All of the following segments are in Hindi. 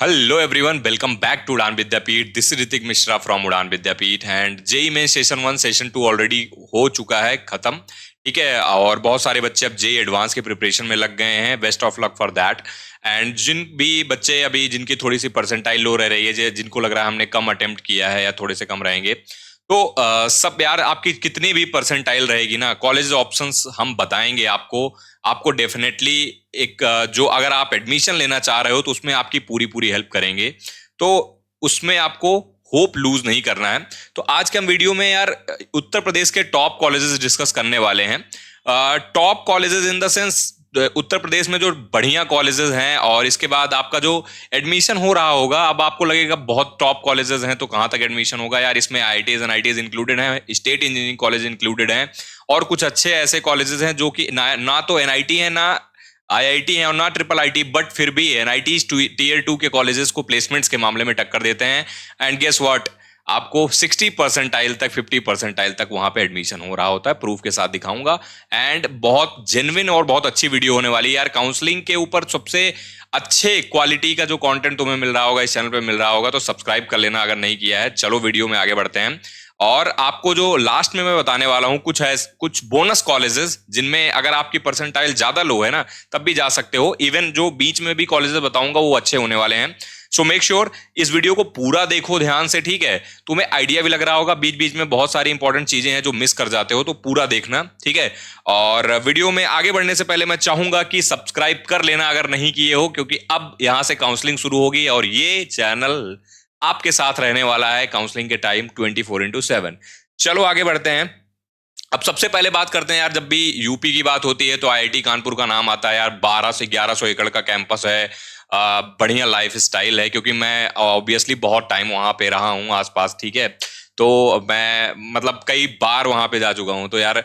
Hello everyone, welcome back to Udaan Vidyapeeth. This is Ritik Mishra from Udaan Vidyapeeth and JEE main session 1 session 2 already हो चुका है खत्म। ठीक है, और बहुत सारे बच्चे अब जेई एडवांस के प्रिपरेशन में लग गए हैं। Best of luck for that. And जिन भी बच्चे अभी जिनकी थोड़ी सी परसेंटाइल लो रह रही है, जिनको लग रहा है हमने कम अटेम्प्ट किया है या थोड़े से कम रहेंगे, तो सब यार आपकी कितनी भी परसेंटाइल रहेगी ना, कॉलेज ऑप्शंस हम बताएंगे आपको। आपको डेफिनेटली एक जो अगर आप एडमिशन लेना चाह रहे हो तो उसमें आपकी पूरी पूरी हेल्प करेंगे। तो उसमें आपको होप लूज नहीं करना है। तो आज के हम वीडियो में यार उत्तर प्रदेश के टॉप कॉलेजेस डिस्कस करने वाले हैं। Top colleges in the sense Uttar Pradesh में जो बढ़िया कॉलेजेस हैं, और इसके बाद आपका जो एडमिशन हो रहा होगा, अब आपको लगेगा बहुत टॉप कॉलेजेस हैं तो कहाँ तक एडमिशन होगा यार। इसमें आईआईटीज एनआईटीज इंक्लूडेड हैं, स्टेट इंजीनियरिंग कॉलेज इंक्लूडेड हैं, और कुछ अच्छे ऐसे कॉलेजेस हैं जो कि ना तो एनआईटी है, ना आईआईटी है, और ना ट्रिपल आईटी, बट फिर भी एनआईटी टीयर 2 के कॉलेजेस को प्लेसमेंट्स के मामले में टक्कर देते हैं। एंड गेस व्हाट, आपको 60 परसेंटाइल तक 50 परसेंटाइल तक वहां पे एडमिशन हो रहा होता है। प्रूफ के साथ दिखाऊंगा। एंड बहुत जेन्युइन और बहुत अच्छी वीडियो होने वाली है यार। काउंसलिंग के ऊपर सबसे अच्छे क्वालिटी का जो कंटेंट तुम्हें मिल रहा होगा, इस चैनल पे मिल रहा होगा, तो सब्सक्राइब कर लेना अगर नहीं किया है। चलो वीडियो में आगे बढ़ते हैं। और आपको जो लास्ट में मैं बताने वाला हूं, कुछ बोनस कॉलेजेस जिनमें अगर आपकी परसेंटाइल ज्यादा लो है ना, तब भी जा सकते हो। इवन जो बीच में भी कॉलेजेस बताऊंगा वो अच्छे होने वाले हैं। सो मेक श्योर इस वीडियो को पूरा देखो ध्यान से, ठीक है। तुम्हें आइडिया भी लग रहा होगा, बीच बीच में बहुत सारी इंपॉर्टेंट चीजें हैं जो मिस कर जाते हो, तो पूरा देखना, ठीक है। और वीडियो में आगे बढ़ने से पहले मैं चाहूंगा कि सब्सक्राइब कर लेना अगर नहीं किए हो, क्योंकि अब यहां से काउंसलिंग शुरू होगी और ये चैनल आपके साथ रहने वाला है काउंसलिंग के टाइम 24/7। चलो आगे बढ़ते हैं। अब सबसे पहले बात करते हैं यार, जब भी यूपी की बात होती है तो आईआईटी कानपुर का नाम आता है यार। 12 से 1100 एकड़ का कैंपस है। बढ़िया लाइफ स्टाइल है, क्योंकि मैं ऑब्वियसली बहुत टाइम वहां पे रहा हूँ आसपास, ठीक है। तो मैं मतलब कई बार वहां पे जा चुका हूँ। तो यार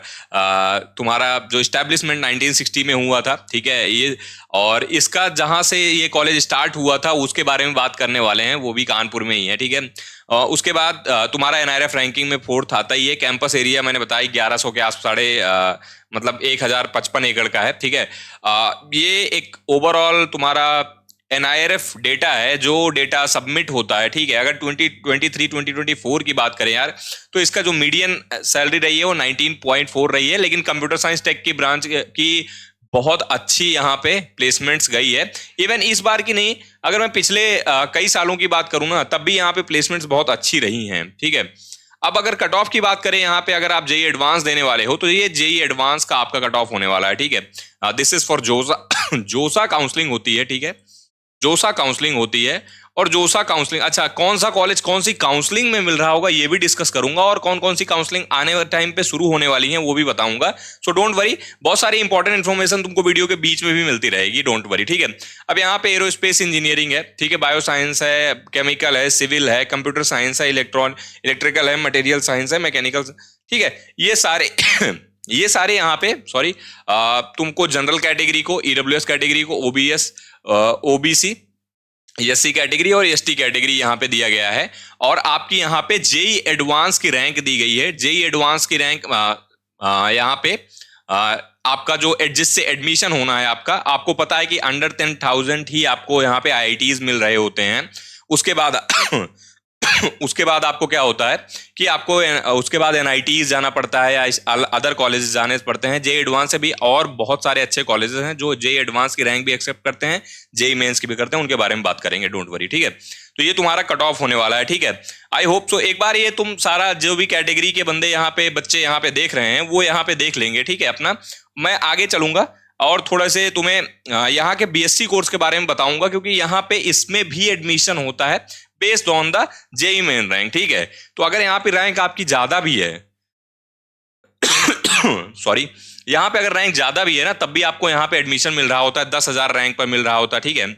तुम्हारा जो इस्टेब्लिशमेंट 1960 में हुआ था, ठीक है ये, और इसका जहां से ये कॉलेज स्टार्ट हुआ था उसके बारे में बात करने वाले हैं, वो भी कानपुर में ही है, ठीक है। उसके बाद तुम्हारा एनआईआरएफ रैंकिंग में 4th आता है। ये कैंपस एरिया मैंने बताया 1100 के आस साढ़े मतलब 1055 एकड़ का है, ठीक है। ये एक ओवरऑल तुम्हारा एनआईआरएफ डेटा है, जो डेटा सबमिट होता है, ठीक है। अगर 2023 2024 की बात करें यार, तो इसका जो मीडियन सैलरी रही है वो 19.4 रही है। लेकिन कंप्यूटर साइंस टेक की ब्रांच की बहुत अच्छी यहाँ पे प्लेसमेंट्स गई है। इवन इस बार की नहीं, अगर मैं पिछले कई सालों की बात करूं ना, तब भी यहाँ पे प्लेसमेंट्स बहुत अच्छी रही हैं, ठीक है। अब अगर कट ऑफ की बात करें यहाँ पे, अगर आप जेई एडवांस देने वाले हो तो ये जेई एडवांस का आपका कट ऑफ होने वाला है, ठीक है। दिस इज फॉर जोसा जोसा काउंसलिंग होती है, ठीक है। जोसा काउंसलिंग होती है। और जोसा काउंसलिंग, अच्छा कौन सा कॉलेज कौन सी काउंसलिंग में मिल रहा होगा ये भी डिस्कस करूंगा, और कौन कौन सी काउंसलिंग आने वाले टाइम पे शुरू होने वाली है वो भी बताऊंगा। सो डोंट वरी, बहुत सारी इंपॉर्टेंट इन्फॉर्मेशन तुमको वीडियो के बीच में भी मिलती रहेगी, डोंट वरी, ठीक है। अब यहाँ पे एरोस्पेस इंजीनियरिंग है, ठीक है, बायो साइंस है, केमिकल है, सिविल है, कंप्यूटर साइंस है, इलेक्ट्रिकल है, मटेरियल साइंस है, मैकेनिकल, ठीक है। ये सारे ये सारे यहाँ पे सॉरी, तुमको जनरल कैटेगरी को, ईडब्ल्यूएस कैटेगरी को, ओबीएस, ओबीसी, एससी कैटेगरी और एसटी कैटेगरी यहाँ पे दिया गया है। और आपकी यहाँ पे जेई एडवांस की रैंक दी गई है। जेई एडवांस की रैंक यहाँ पे आपका जो जिससे एडमिशन होना है आपका, आपको पता है कि अंडर 10,000 ही आपको यहाँ पे आईआईटीज मिल रहे होते हैं। उसके बाद उसके बाद आपको क्या होता है कि आपको उसके बाद एनआईटीज जाना पड़ता है या अदर कॉलेजेस जाने पड़ते हैं। जेई एडवांस से भी और बहुत सारे अच्छे कॉलेजेस हैं जो जेई एडवांस की रैंक भी एक्सेप्ट करते हैं, जेई मेंस की भी करते हैं, उनके बारे में बात करेंगे, डोंट वरी, ठीक है। तो ये तुम्हारा कट ऑफ होने वाला है, ठीक है। आई होप सो एक बार ये तुम सारा जो भी कैटेगरी के बंदे यहाँ पे बच्चे यहाँ पे देख रहे हैं वो यहाँ पे देख लेंगे, ठीक है। अपना मैं आगे चलूंगा और थोड़ा से तुम्हें यहाँ के बीएससी कोर्स के बारे में बताऊंगा, क्योंकि यहाँ पे इसमें भी एडमिशन होता है based on the JEE main rank, ठीक है। तो अगर यहाँ पे रैंक आपकी ज्यादा भी है सॉरी, यहाँ पे अगर रैंक ज्यादा भी है ना, तब भी आपको यहाँ पे एडमिशन मिल रहा होता है, 10,000 रैंक पर मिल रहा होता है, ठीक है।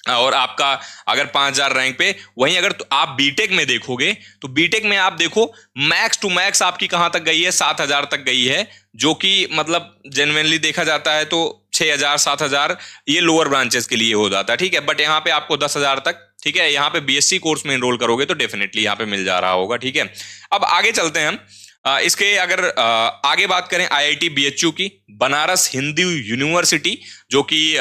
और आपका अगर 5,000 रैंक पे, वहीं अगर तो आप बीटेक में देखोगे तो बीटेक में आप देखो मैक्स टू मैक्स आपकी कहां तक गई है, 7,000 तक गई है, जो कि मतलब जेन्युइनली देखा जाता है तो 6,000 7,000 ये लोअर ब्रांचेस के लिए हो जाता है, ठीक है। बट यहाँ पे आपको 10,000 तक, ठीक है। यहाँ पे बीएससी कोर्स में एनरोल करोगे तो डेफिनेटली यहाँ पे मिल जा रहा होगा, ठीक है। अब आगे चलते हैं हम। इसके अगर आगे बात करें आईआईटी बीएचयू की, बनारस हिंदू यूनिवर्सिटी, जो कि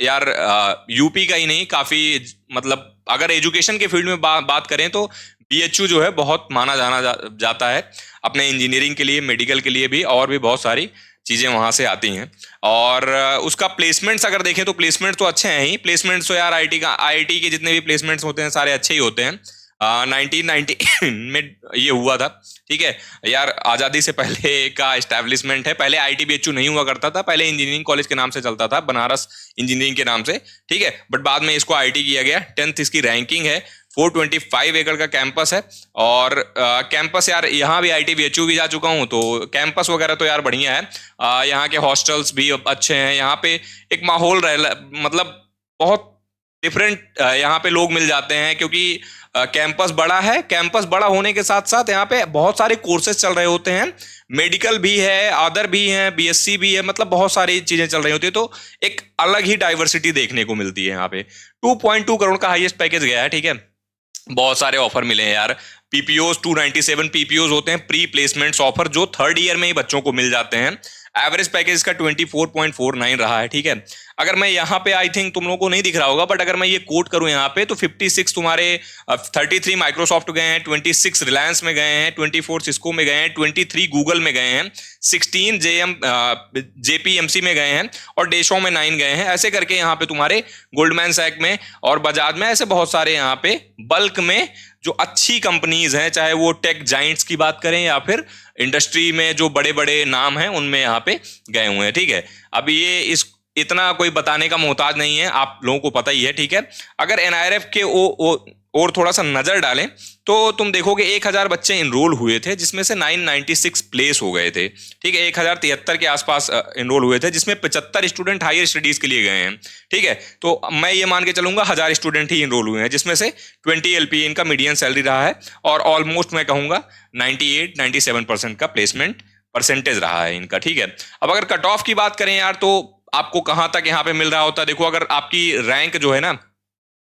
यार यूपी का ही नहीं, काफी मतलब अगर एजुकेशन के फील्ड में बात करें तो बीएचयू जो है बहुत माना जाता है अपने इंजीनियरिंग के लिए, मेडिकल के लिए भी, और भी बहुत सारी चीजें वहां से आती हैं। और उसका प्लेसमेंट्स अगर देखें तो प्लेसमेंट तो अच्छे हैं ही, प्लेसमेंट्स तो यार आईआईटी के जितने भी प्लेसमेंट्स होते हैं सारे अच्छे ही होते हैं। 1990 में ये हुआ था, ठीक है यार, आज़ादी से पहले का एस्टैब्लिशमेंट है। पहले आईटी बीएचयू नहीं हुआ करता था, पहले इंजीनियरिंग कॉलेज के नाम से चलता था, बनारस इंजीनियरिंग के नाम से, ठीक है, बट बाद में इसको आईटी किया गया। 10th इसकी रैंकिंग है, 425 एकड़ का कैंपस है। और कैंपस यार यहाँ भी आईटी बीएचयू भी जा चुका हूँ, तो कैंपस वगैरह तो यार बढ़िया है। यहाँ के हॉस्टल्स भी अच्छे हैं, यहाँ पे एक माहौल मतलब बहुत डिफरेंट यहाँ पे लोग मिल जाते हैं, क्योंकि कैंपस बड़ा है। कैंपस बड़ा होने के साथ साथ यहाँ पे बहुत सारे कोर्सेज चल रहे होते हैं, मेडिकल भी है, अदर भी है, बीएससी भी है, मतलब बहुत सारी चीजें चल रही होती है, तो एक अलग ही डाइवर्सिटी देखने को मिलती है यहाँ पे। 2.2 करोड़ का हाईएस्ट पैकेज गया है, ठीक है, बहुत सारे ऑफर मिले हैं यार। पीपीओज 297 पीपीओज होते हैं, प्री प्लेसमेंट्स ऑफर, जो थर्ड ईयर में ही बच्चों को मिल जाते हैं। एवरेज पैकेज का 24.49 रहा है, ठीक है। अगर मैं यहाँ पे, आई थिंक तुम लोगों को नहीं दिख रहा होगा, बट अगर मैं ये कोट करूं यहाँ पे, तो 56 तुम्हारे 33 माइक्रोसॉफ्ट गए हैं, 26 रिलायंस में गए हैं, 24 सिस्को में गए हैं, 23 गूगल में गए हैं, 16 जेपीएमसी में गए हैं, और डेशो में 9 गए हैं। ऐसे करके यहाँ पे तुम्हारे गोल्डमैन सैक में और बजाज में ऐसे बहुत सारे यहाँ पे बल्क में जो अच्छी कंपनीज हैं, चाहे वो टेक जाइंट्स की बात करें या फिर इंडस्ट्री में जो बड़े बड़े नाम हैं, उनमें यहाँ पे गए हुए हैं, ठीक है। अब ये इस इतना कोई बताने का मोहताज नहीं है, आप लोगों को पता ही है, ठीक है। अगर एनआईआरएफ के और थोड़ा सा नजर डालें तो तुम देखोगे 1000 बच्चे इनरोल हुए थे, जिसमें से 996 प्लेस हो गए थे, ठीक है। 1073 के आसपास इनरोल हुए थे, जिसमें 75 स्टूडेंट हायर स्टडीज के लिए गए हैं, ठीक है। तो मैं ये मान के चलूंगा 1000 स्टूडेंट ही इनरोल हुए हैं, जिसमें से 20 एलपीए इनका मीडियन सैलरी रहा है, और ऑलमोस्ट मैं कहूंगा 98-97% का प्लेसमेंट परसेंटेज रहा है इनका, ठीक है। अब अगर कट ऑफ की बात करें यार, तो आपको कहां तक यहाँ पे मिल रहा होता है। देखो, अगर आपकी रैंक जो है ना,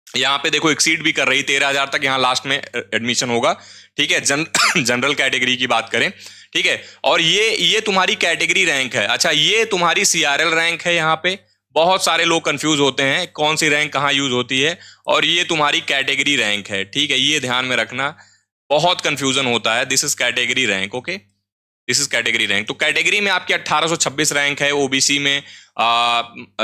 यहाँ पे देखो एक्सीड भी कर रही, 13,000 तक यहाँ लास्ट में एडमिशन होगा, ठीक है। जनरल कैटेगरी की बात करें, ठीक है। और ये तुम्हारी कैटेगरी रैंक है। अच्छा, ये तुम्हारी सीआरएल रैंक है। यहाँ पे बहुत सारे लोग कंफ्यूज होते हैं कौन सी रैंक कहाँ यूज होती है, और ये तुम्हारी कैटेगरी रैंक है, ठीक है। ये ध्यान में रखना, बहुत कंफ्यूजन होता है। This is category rank, okay, this is category rank. तो कैटेगरी में आपकी 1826 रैंक है, ओबीसी में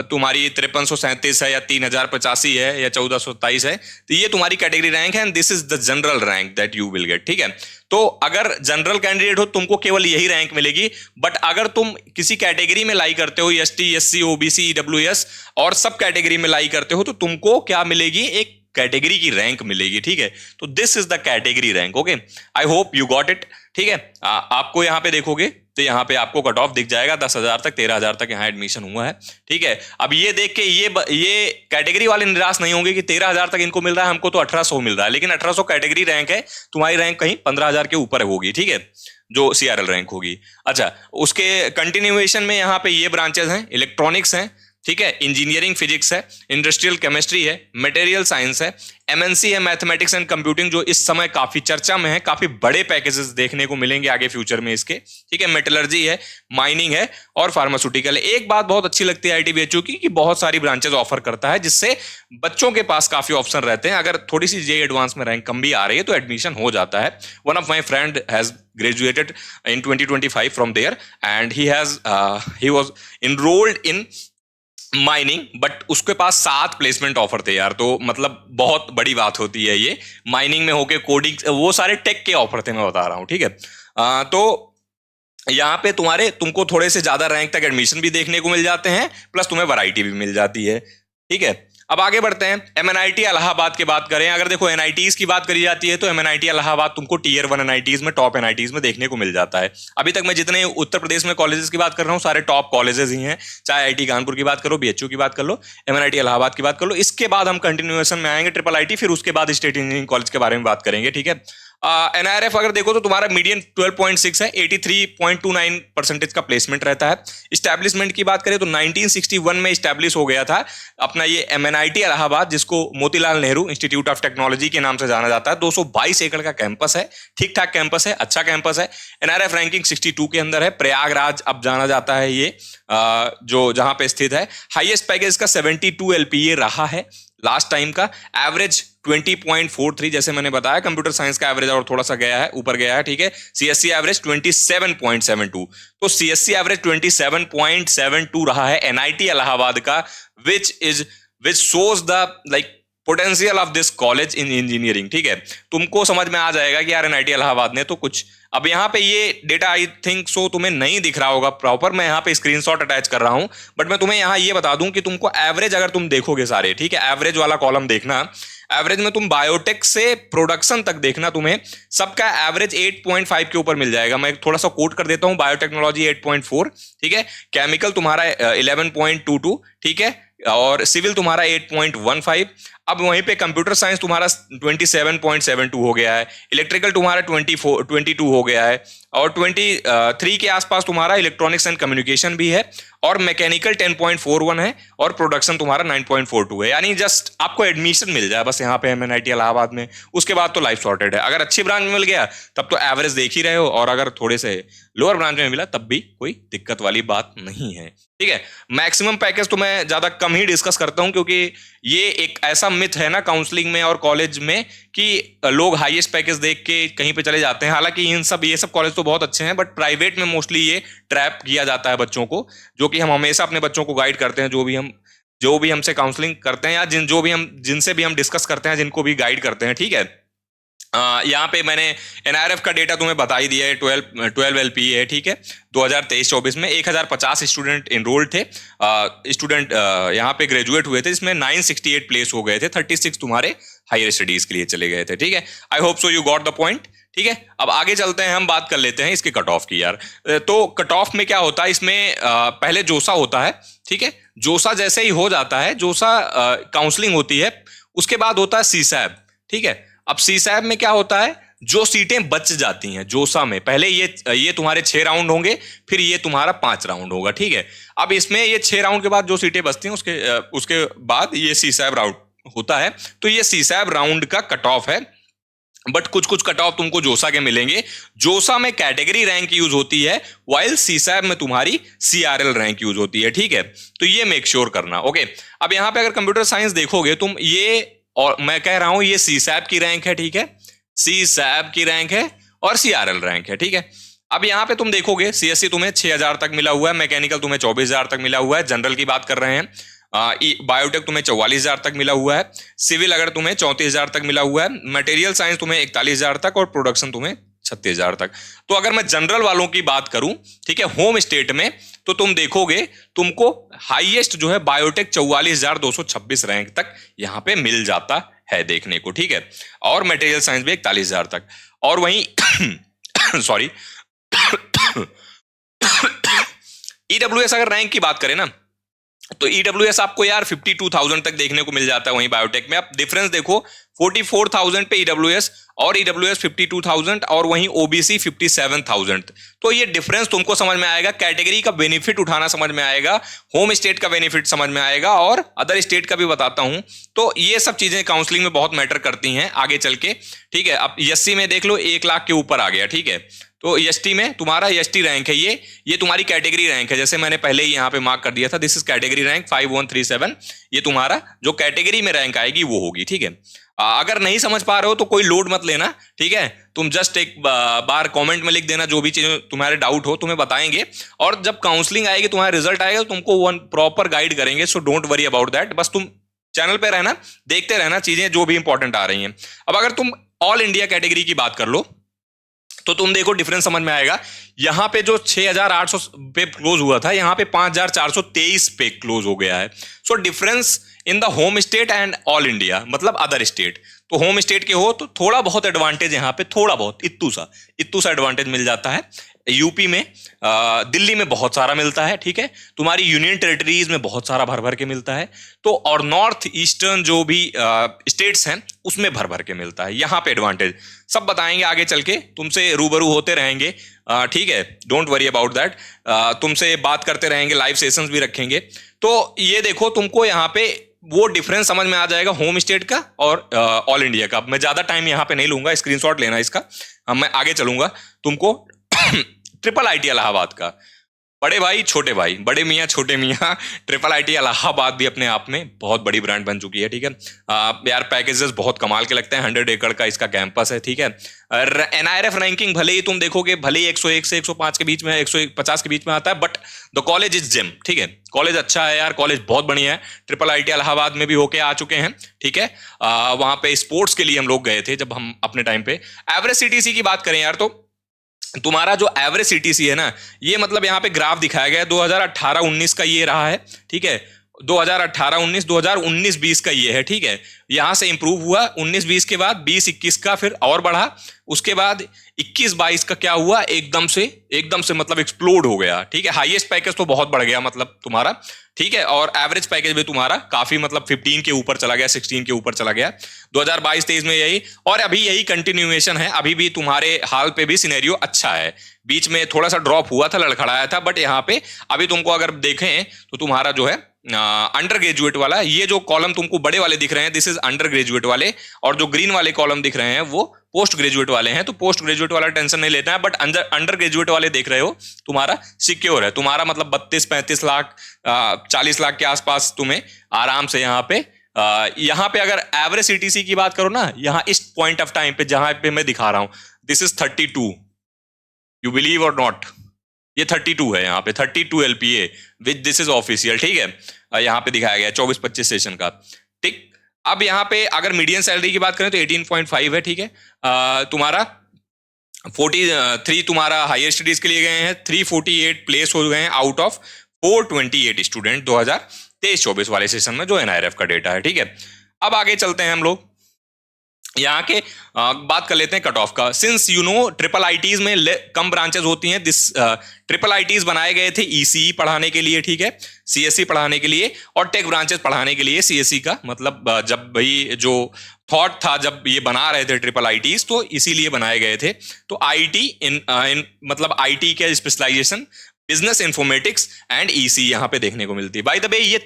तुम्हारी 5337 है, या 3085 है, या 1427 है। तो ये तुम्हारी कैटेगरी रैंक है, and this is the general rank that you will get, ठीक है। तो अगर जनरल कैंडिडेट हो तुमको केवल यही रैंक मिलेगी, बट अगर तुम किसी कैटेगरी में लाई करते हो, एसटी, एससी, ओबीसी, ईडब्ल्यूएस और सब कैटेगरी में लाई करते हो, तो तुमको क्या मिलेगी, एक कैटेगरी की रैंक मिलेगी, ठीक है। तो this is the category rank, okay. I hope you got it, ठीक है। आपको यहाँ पे देखोगे तो यहाँ पे आपको कट ऑफ दिख जाएगा 10,000 तक, 13,000 तक यहाँ एडमिशन हुआ है, ठीक है। अब ये देख के ये कैटेगरी वाले निराश नहीं होंगे कि 13,000 तक इनको मिल रहा है, हमको तो 1800 मिल रहा है, लेकिन 1800 कैटेगरी रैंक है, तुम्हारी रैंक कहीं 15,000 के ऊपर होगी, ठीक है, जो सीआरएल रैंक होगी। अच्छा, उसके कंटिन्यूएशन में यहाँ पे ये ब्रांचेस हैं, इलेक्ट्रॉनिक्स हैं, ठीक है, इंजीनियरिंग फिजिक्स है, इंडस्ट्रियल केमिस्ट्री है, मटेरियल साइंस है, एमएनसी है, मैथमेटिक्स एंड कंप्यूटिंग, जो इस समय काफी चर्चा में है, काफी बड़े पैकेजेस देखने को मिलेंगे आगे फ्यूचर में इसके, ठीक है। मेटलर्जी है, माइनिंग है, और फार्मास्यूटिकल है। एक बात बहुत अच्छी लगती है आईटीबीएचयू की, कि बहुत सारी ब्रांचेस ऑफर करता है, जिससे बच्चों के पास काफी ऑप्शन रहते हैं। अगर थोड़ी सी जे एडवांस में रैंक कम भी आ रही है तो एडमिशन हो जाता है। One of my friend has graduated in 2025 from there, and he was enrolled in mining, but उसके पास 7 प्लेसमेंट ऑफर थे यार। तो मतलब बहुत बड़ी बात होती है ये, माइनिंग में होके कोडिंग, वो सारे टेक के ऑफर थे, मैं बता रहा हूँ, ठीक है। तो यहाँ पे तुमको थोड़े से ज्यादा रैंक तक एडमिशन भी देखने को मिल जाते हैं, प्लस तुम्हें वैरायटी भी मिल जाती है, ठीक है। अब आगे बढ़ते हैं। एमएनआईटी इलाहाबाद की बात करें, अगर देखो एनआईटीज की बात करी जाती है, तो एमएनआईटी इलाहाबाद तुमको टीयर 1 एनआईटीज में, टॉप एनआईटीज में देखने को मिल जाता है। अभी तक मैं जितने उत्तर प्रदेश में कॉलेजेस की बात कर रहा हूँ, सारे टॉप कॉलेजेस ही हैं, चाहे आईटी कानपुर की बात करो, बीएचयू की बात कर लो, एमएनआईटी इलाहाबाद की बात कर लो। इसके बाद हम कंटिन्यूएशन में आएंगे ट्रिपल आईटी, फिर उसके बाद स्टेट इंजीनियरिंग कॉलेज के बारे में बात करेंगे, ठीक है। एनआरएफ अगर देखो तो तुम्हारा मीडियन 12.6 है, 83.29% का प्लेसमेंट रहता है। इस्टेब्लिशमेंट की बात करें तो 1961 में इस्टेब्लिश हो गया था अपना ये एमएनआईटी इलाहाबाद, जिसको Motilal Nehru institute of technology के नाम से जाना जाता है। 222 एकड़ का कैंपस है, ठीक ठाक कैंपस है, अच्छा कैंपस है। एनआरएफ रैंकिंग 62 के अंदर है। प्रयागराज अब जाना जाता है ये, जो जहां पे स्थित है। हाईएस्ट पैकेज का 72 एलपीए रहा है लास्ट टाइम का। एवरेज 20.43, जैसे मैंने बताया कंप्यूटर साइंस का एवरेज और थोड़ा सा गया है, ऊपर गया है, ठीक है। सीएससी एवरेज 27.72, तो सीएससी एवरेज 27.72 रहा है एनआईटी इलाहाबाद का, which shows the like potential of this college in engineering, ठीक है। तुमको समझ में आ जाएगा कि यार एनआईटी इलाहाबाद ने तो कुछ, अब यहाँ पे ये डेटा आई थिंक सो तुम्हें नहीं दिख रहा होगा प्रॉपर, मैं यहाँ पे स्क्रीनशॉट अटैच कर रहा हूं, बट मैं तुम्हें यहाँ ये बता दूं कि तुमको एवरेज अगर तुम देखोगे सारे, ठीक है, एवरेज वाला कॉलम देखना, एवरेज में तुम बायोटेक से प्रोडक्शन तक देखना, तुम्हें सबका एवरेज 8.5 के ऊपर मिल जाएगा। मैं थोड़ा सा कोट कर देता हूं, बायोटेक्नोलॉजी 8.4, ठीक है, केमिकल तुम्हारा 11.22, ठीक है, और सिविल तुम्हारा 8.15। अब वहीं पे कंप्यूटर साइंस तुम्हारा 27.72 हो गया है, इलेक्ट्रिकल तुम्हारा 22 हो गया है, और 23 के आसपास तुम्हारा इलेक्ट्रॉनिक्स एंड कम्युनिकेशन भी है, और मैकेनिकल 10.41 है, और प्रोडक्शन तुम्हारा 9.42 है। यानी जस्ट आपको एडमिशन मिल जाए बस यहाँ पे एमएनआईटी इलाहाबाद में, उसके बाद तो लाइफ सॉर्टेड है। अगर अच्छी ब्रांच में मिल गया तब तो एवरेज देख ही रहे हो, और अगर थोड़े से लोअर ब्रांच में मिला तब भी कोई दिक्कत वाली बात नहीं है, ठीक है। मैक्सिमम पैकेज तो मैं ज्यादा कम ही डिस्कस करता हूं, क्योंकि ये एक ऐसा मिथ है ना काउंसलिंग में और कॉलेज में कि लोग हाईएस्ट पैकेज देख के कहीं पे चले जाते हैं। हालांकि ये सब कॉलेज तो बहुत अच्छे हैं, बट प्राइवेट में मोस्टली ये ट्रैप किया जाता है बच्चों को, जो कि हम हमेशा अपने बच्चों को गाइड करते हैं, जो भी हमसे काउंसलिंग करते हैं, या जिनसे भी हम डिस्कस करते हैं, जिनको भी गाइड करते हैं, ठीक है। यहाँ पे मैंने एनआरएफ का डेटा तुम्हें बता ही दिया है, 12 एलपीए है, ठीक है। 2023-24 में 1050 स्टूडेंट एनरोल्ड थे, स्टूडेंट यहाँ पे ग्रेजुएट हुए थे, जिसमें 968 प्लेस हो गए थे, 36 तुम्हारे हायर स्टडीज के लिए चले गए थे, ठीक है। I hope so you got the point, ठीक है। अब आगे चलते हैं, हम बात कर लेते हैं इसके कट ऑफ की यार। तो कट ऑफ में क्या होता है, इसमें पहले जोसा होता है, ठीक है। जोसा जैसे ही हो जाता है, जोसा काउंसलिंग होती है, उसके बाद होता है सीसैब, ठीक है। अब सीसैब में क्या होता है, जो सीटें बच जाती हैं जोसा में, पहले ये तुम्हारे 6 राउंड होंगे, फिर ये तुम्हारा 5 राउंड होगा, ठीक है। अब इसमें ये 6 राउंड के बाद जो सीटें बचती हैं, उसके बाद ये सीसैब राउंड होता है। तो ये सीसैब राउंड का कट ऑफ है, बट कुछ कट ऑफ तुमको जोसा के मिलेंगे। जोसा में कैटेगरी रैंक यूज होती है, वाइल सीसैब में तुम्हारी सीआरएल रैंक यूज होती है, ठीक है। तो ये मेक श्योर करना, ओके। अब यहां पे अगर कंप्यूटर साइंस देखोगे तुम, ये, और मैं कह रहा हूं ये सीसैब की रैंक है, ठीक है, सीसैब की रैंक है, और सीआरएल रैंक है, ठीक है। अब यहां पे तुम देखोगे सीएससी तुम्हें 6000 तक मिला हुआ है, मैकेनिकल तुम्हें 24000 तक मिला हुआ है, जनरल की बात कर रहे हैं, बायोटेक तुम्हें 44,000 तक मिला हुआ है, सिविल अगर तुम्हें 34,000 तक मिला हुआ है, मटेरियल साइंस तुम्हें 41,000 तक, और प्रोडक्शन तुम्हें 36,000 तक। तो अगर मैं जनरल वालों की बात करूं, ठीक है, होम स्टेट में, तो तुम देखोगे तुमको हाईएस्ट जो है बायोटेक 44,226 रैंक तक यहां पे मिल जाता है देखने को, ठीक है, और मटेरियल साइंस भी 41,000 तक। और वहीं सॉरी ईडब्ल्यूएस अगर रैंक की बात करें ना, तो ईडब्ल्यूएस आपको यार 52,000 तक देखने को मिल जाता है वहीं बायोटेक में। आप डिफरेंस देखो, 44,000 पे ईडब्ल्यूएस, और ईडब्ल्यूएस 52,000, और वहीं ओबीसी 57,000। तो ये डिफरेंस तुमको समझ में आएगा, कैटेगरी का बेनिफिट उठाना समझ में आएगा, होम स्टेट का बेनिफिट समझ में आएगा, और अदर स्टेट का भी बताता हूं। तो ये सब चीजें काउंसलिंग में बहुत मैटर करती हैं आगे चल के, ठीक है। अब एससी में देख लो 1 लाख के ऊपर आ गया, ठीक है। तो एसटी में तुम्हारा एसटी रैंक है, ये तुम्हारी कैटेगरी रैंक है, जैसे मैंने पहले ही यहाँ पे मार्क कर दिया था, दिस इज कैटेगरी रैंक 5137। ये तुम्हारा जो कैटेगरी में रैंक आएगी वो होगी, ठीक है। अगर नहीं समझ पा रहे हो तो कोई लोड मत लेना, ठीक है। तुम जस्ट एक बार कमेंट में लिख देना, जो भी चीजें तुम्हारे डाउट हो तुम्हें बताएंगे, और जब काउंसलिंग आएगी, तुम्हारा रिजल्ट आएगा, तो तुमको वन प्रॉपर गाइड करेंगे। So don't worry about that, बस तुम चैनल पे रहना, देखते रहना चीजें जो भी इंपॉर्टेंट आ रही हैं। अब अगर तुम ऑल इंडिया कैटेगरी की बात कर लो, तो तुम देखो डिफरेंस समझ में आएगा। यहां पे जो 6,800 पे क्लोज हुआ था, यहां पे 5,423 पे क्लोज हो गया है। So difference in the home state and all India, मतलब अदर स्टेट। तो होम स्टेट के हो तो थोड़ा बहुत एडवांटेज यहाँ पे, थोड़ा बहुत इत्तू सा एडवांटेज मिल जाता है। यूपी में, दिल्ली में बहुत सारा मिलता है, ठीक है, तुम्हारी यूनियन टेरिटरीज में बहुत सारा भर भर के मिलता है, तो और नॉर्थ ईस्टर्न जो भी स्टेट्स हैं उसमें भर भर के मिलता है। यहाँ पे एडवांटेज सब बताएंगे आगे चल के, तुमसे रूबरू होते रहेंगे, ठीक है, डोंट वरी अबाउट दैट, तुमसे बात करते रहेंगे, लाइव सेशंस भी रखेंगे। तो ये देखो, तुमको यहाँ पे वो डिफरेंस समझ में आ जाएगा होम स्टेट का और ऑल इंडिया का। मैं ज्यादा टाइम यहाँ पे नहीं लूंगा, स्क्रीनशॉट लेना इसका, मैं आगे चलूंगा तुमको। ट्रिपल आईटी इलाहाबाद का, बड़े भाई छोटे भाई, बड़े मियाँ छोटे मियाँ, ट्रिपल आईटी इलाहाबाद भी अपने आप में बहुत बड़ी ब्रांड बन चुकी है, ठीक है। यार पैकेजेस बहुत कमाल के लगते हैं, 100 एकड़ का इसका कैंपस है, ठीक है। एनआईआरएफ रैंकिंग भले ही तुम देखोगे, भले ही 101 से 105 के बीच में, 150 के बीच में आता है, but the college is gem, ठीक है, कॉलेज अच्छा है यार, कॉलेज बहुत बढ़िया है। ट्रिपल आईटी इलाहाबाद में भी होके आ चुके हैं, ठीक है। वहां पे स्पोर्ट्स के लिए हम लोग गए थे जब हम अपने टाइम पे। एवरेज सीटीसी की बात करें यार, तो तुम्हारा जो एवरेज सीटीसी है ना, ये मतलब यहाँ पे ग्राफ दिखाया गया है 2018-19 का ये रहा है, ठीक है, 2018-19, 2019-20 का ये है, ठीक है। यहां से इंप्रूव हुआ 19-20 के बाद, 20-21 का फिर और बढ़ा, उसके बाद 21-22 का क्या हुआ, एकदम से मतलब एक्सप्लोड हो गया, ठीक है। हाईएस्ट पैकेज तो बहुत बढ़ गया मतलब तुम्हारा, ठीक है, और एवरेज पैकेज भी तुम्हारा काफी मतलब 15 के ऊपर चला गया, 16 के ऊपर चला गया 2022-23 में यही, और अभी यही कंटिन्यूएशन है, अभी भी तुम्हारे हाल पे भी सिनेरियो अच्छा है। बीच में थोड़ा सा ड्रॉप हुआ था, लड़खड़ाया था, बट यहाँ पे अभी तुमको अगर देखें तो तुम्हारा जो है अंडर ग्रेजुएट वाला, ये जो कॉलम तुमको बड़े वाले दिख रहे हैं, दिस इज अंडर ग्रेजुएट वाले, और जो ग्रीन वाले कॉलम दिख रहे हैं वो पोस्ट ग्रेजुएट वाले हैं। तो पोस्ट ग्रेजुएट वाला टेंशन नहीं लेना है, बट अंडर ग्रेजुएट वाले देख रहे हो, तुम्हारा सिक्योर है, तुम्हारा मतलब 32-35 लाख 40 लाख के आसपास तुम्हें आराम से यहाँ पे अगर एवरेज सीटीसी की बात करो ना, यहाँ इस पॉइंट ऑफ टाइम पे जहां पे मैं दिखा रहा हूं, दिस इज 32, यू बिलीव और नॉट, ये 32 है यहाँ पे, 32 LPA with, this is official, ठीक है, यहाँ पे दिखाया गया 24-25 सेशन का, ठीक। अब यहाँ पे अगर मीडियन सैलरी की बात करें तो 18.5 है, ठीक है। तुम्हारा 43 तुम्हारा हायर स्टडीज के लिए गए हैं, 348 प्लेस हो गए हैं आउट ऑफ 428 स्टूडेंट 2023-24 वाले सेशन में, जो एनआईआरएफ का डेटा है, ठीक है। अब आगे चलते हैं हम लोग, यहाँ के बात कर लेते हैं कट ऑफ का। Since you know triple ITs में कम ब्रांचेस होती हैं, दिस ट्रिपल आईटीज बनाए गए थे ईसीई पढ़ाने के लिए, ठीक है, सीएससी पढ़ाने के लिए, और टेक ब्रांचेस पढ़ाने के लिए। सीएससी का मतलब जब भाई जो थॉट था, जब ये बना रहे थे ट्रिपल आईटीज, तो इसीलिए बनाए गए थे। तो आईटी इन मतलब आईटी के specialisation business informatics and EC यहाँ पे देखने को मिलती है। बाय द वे ये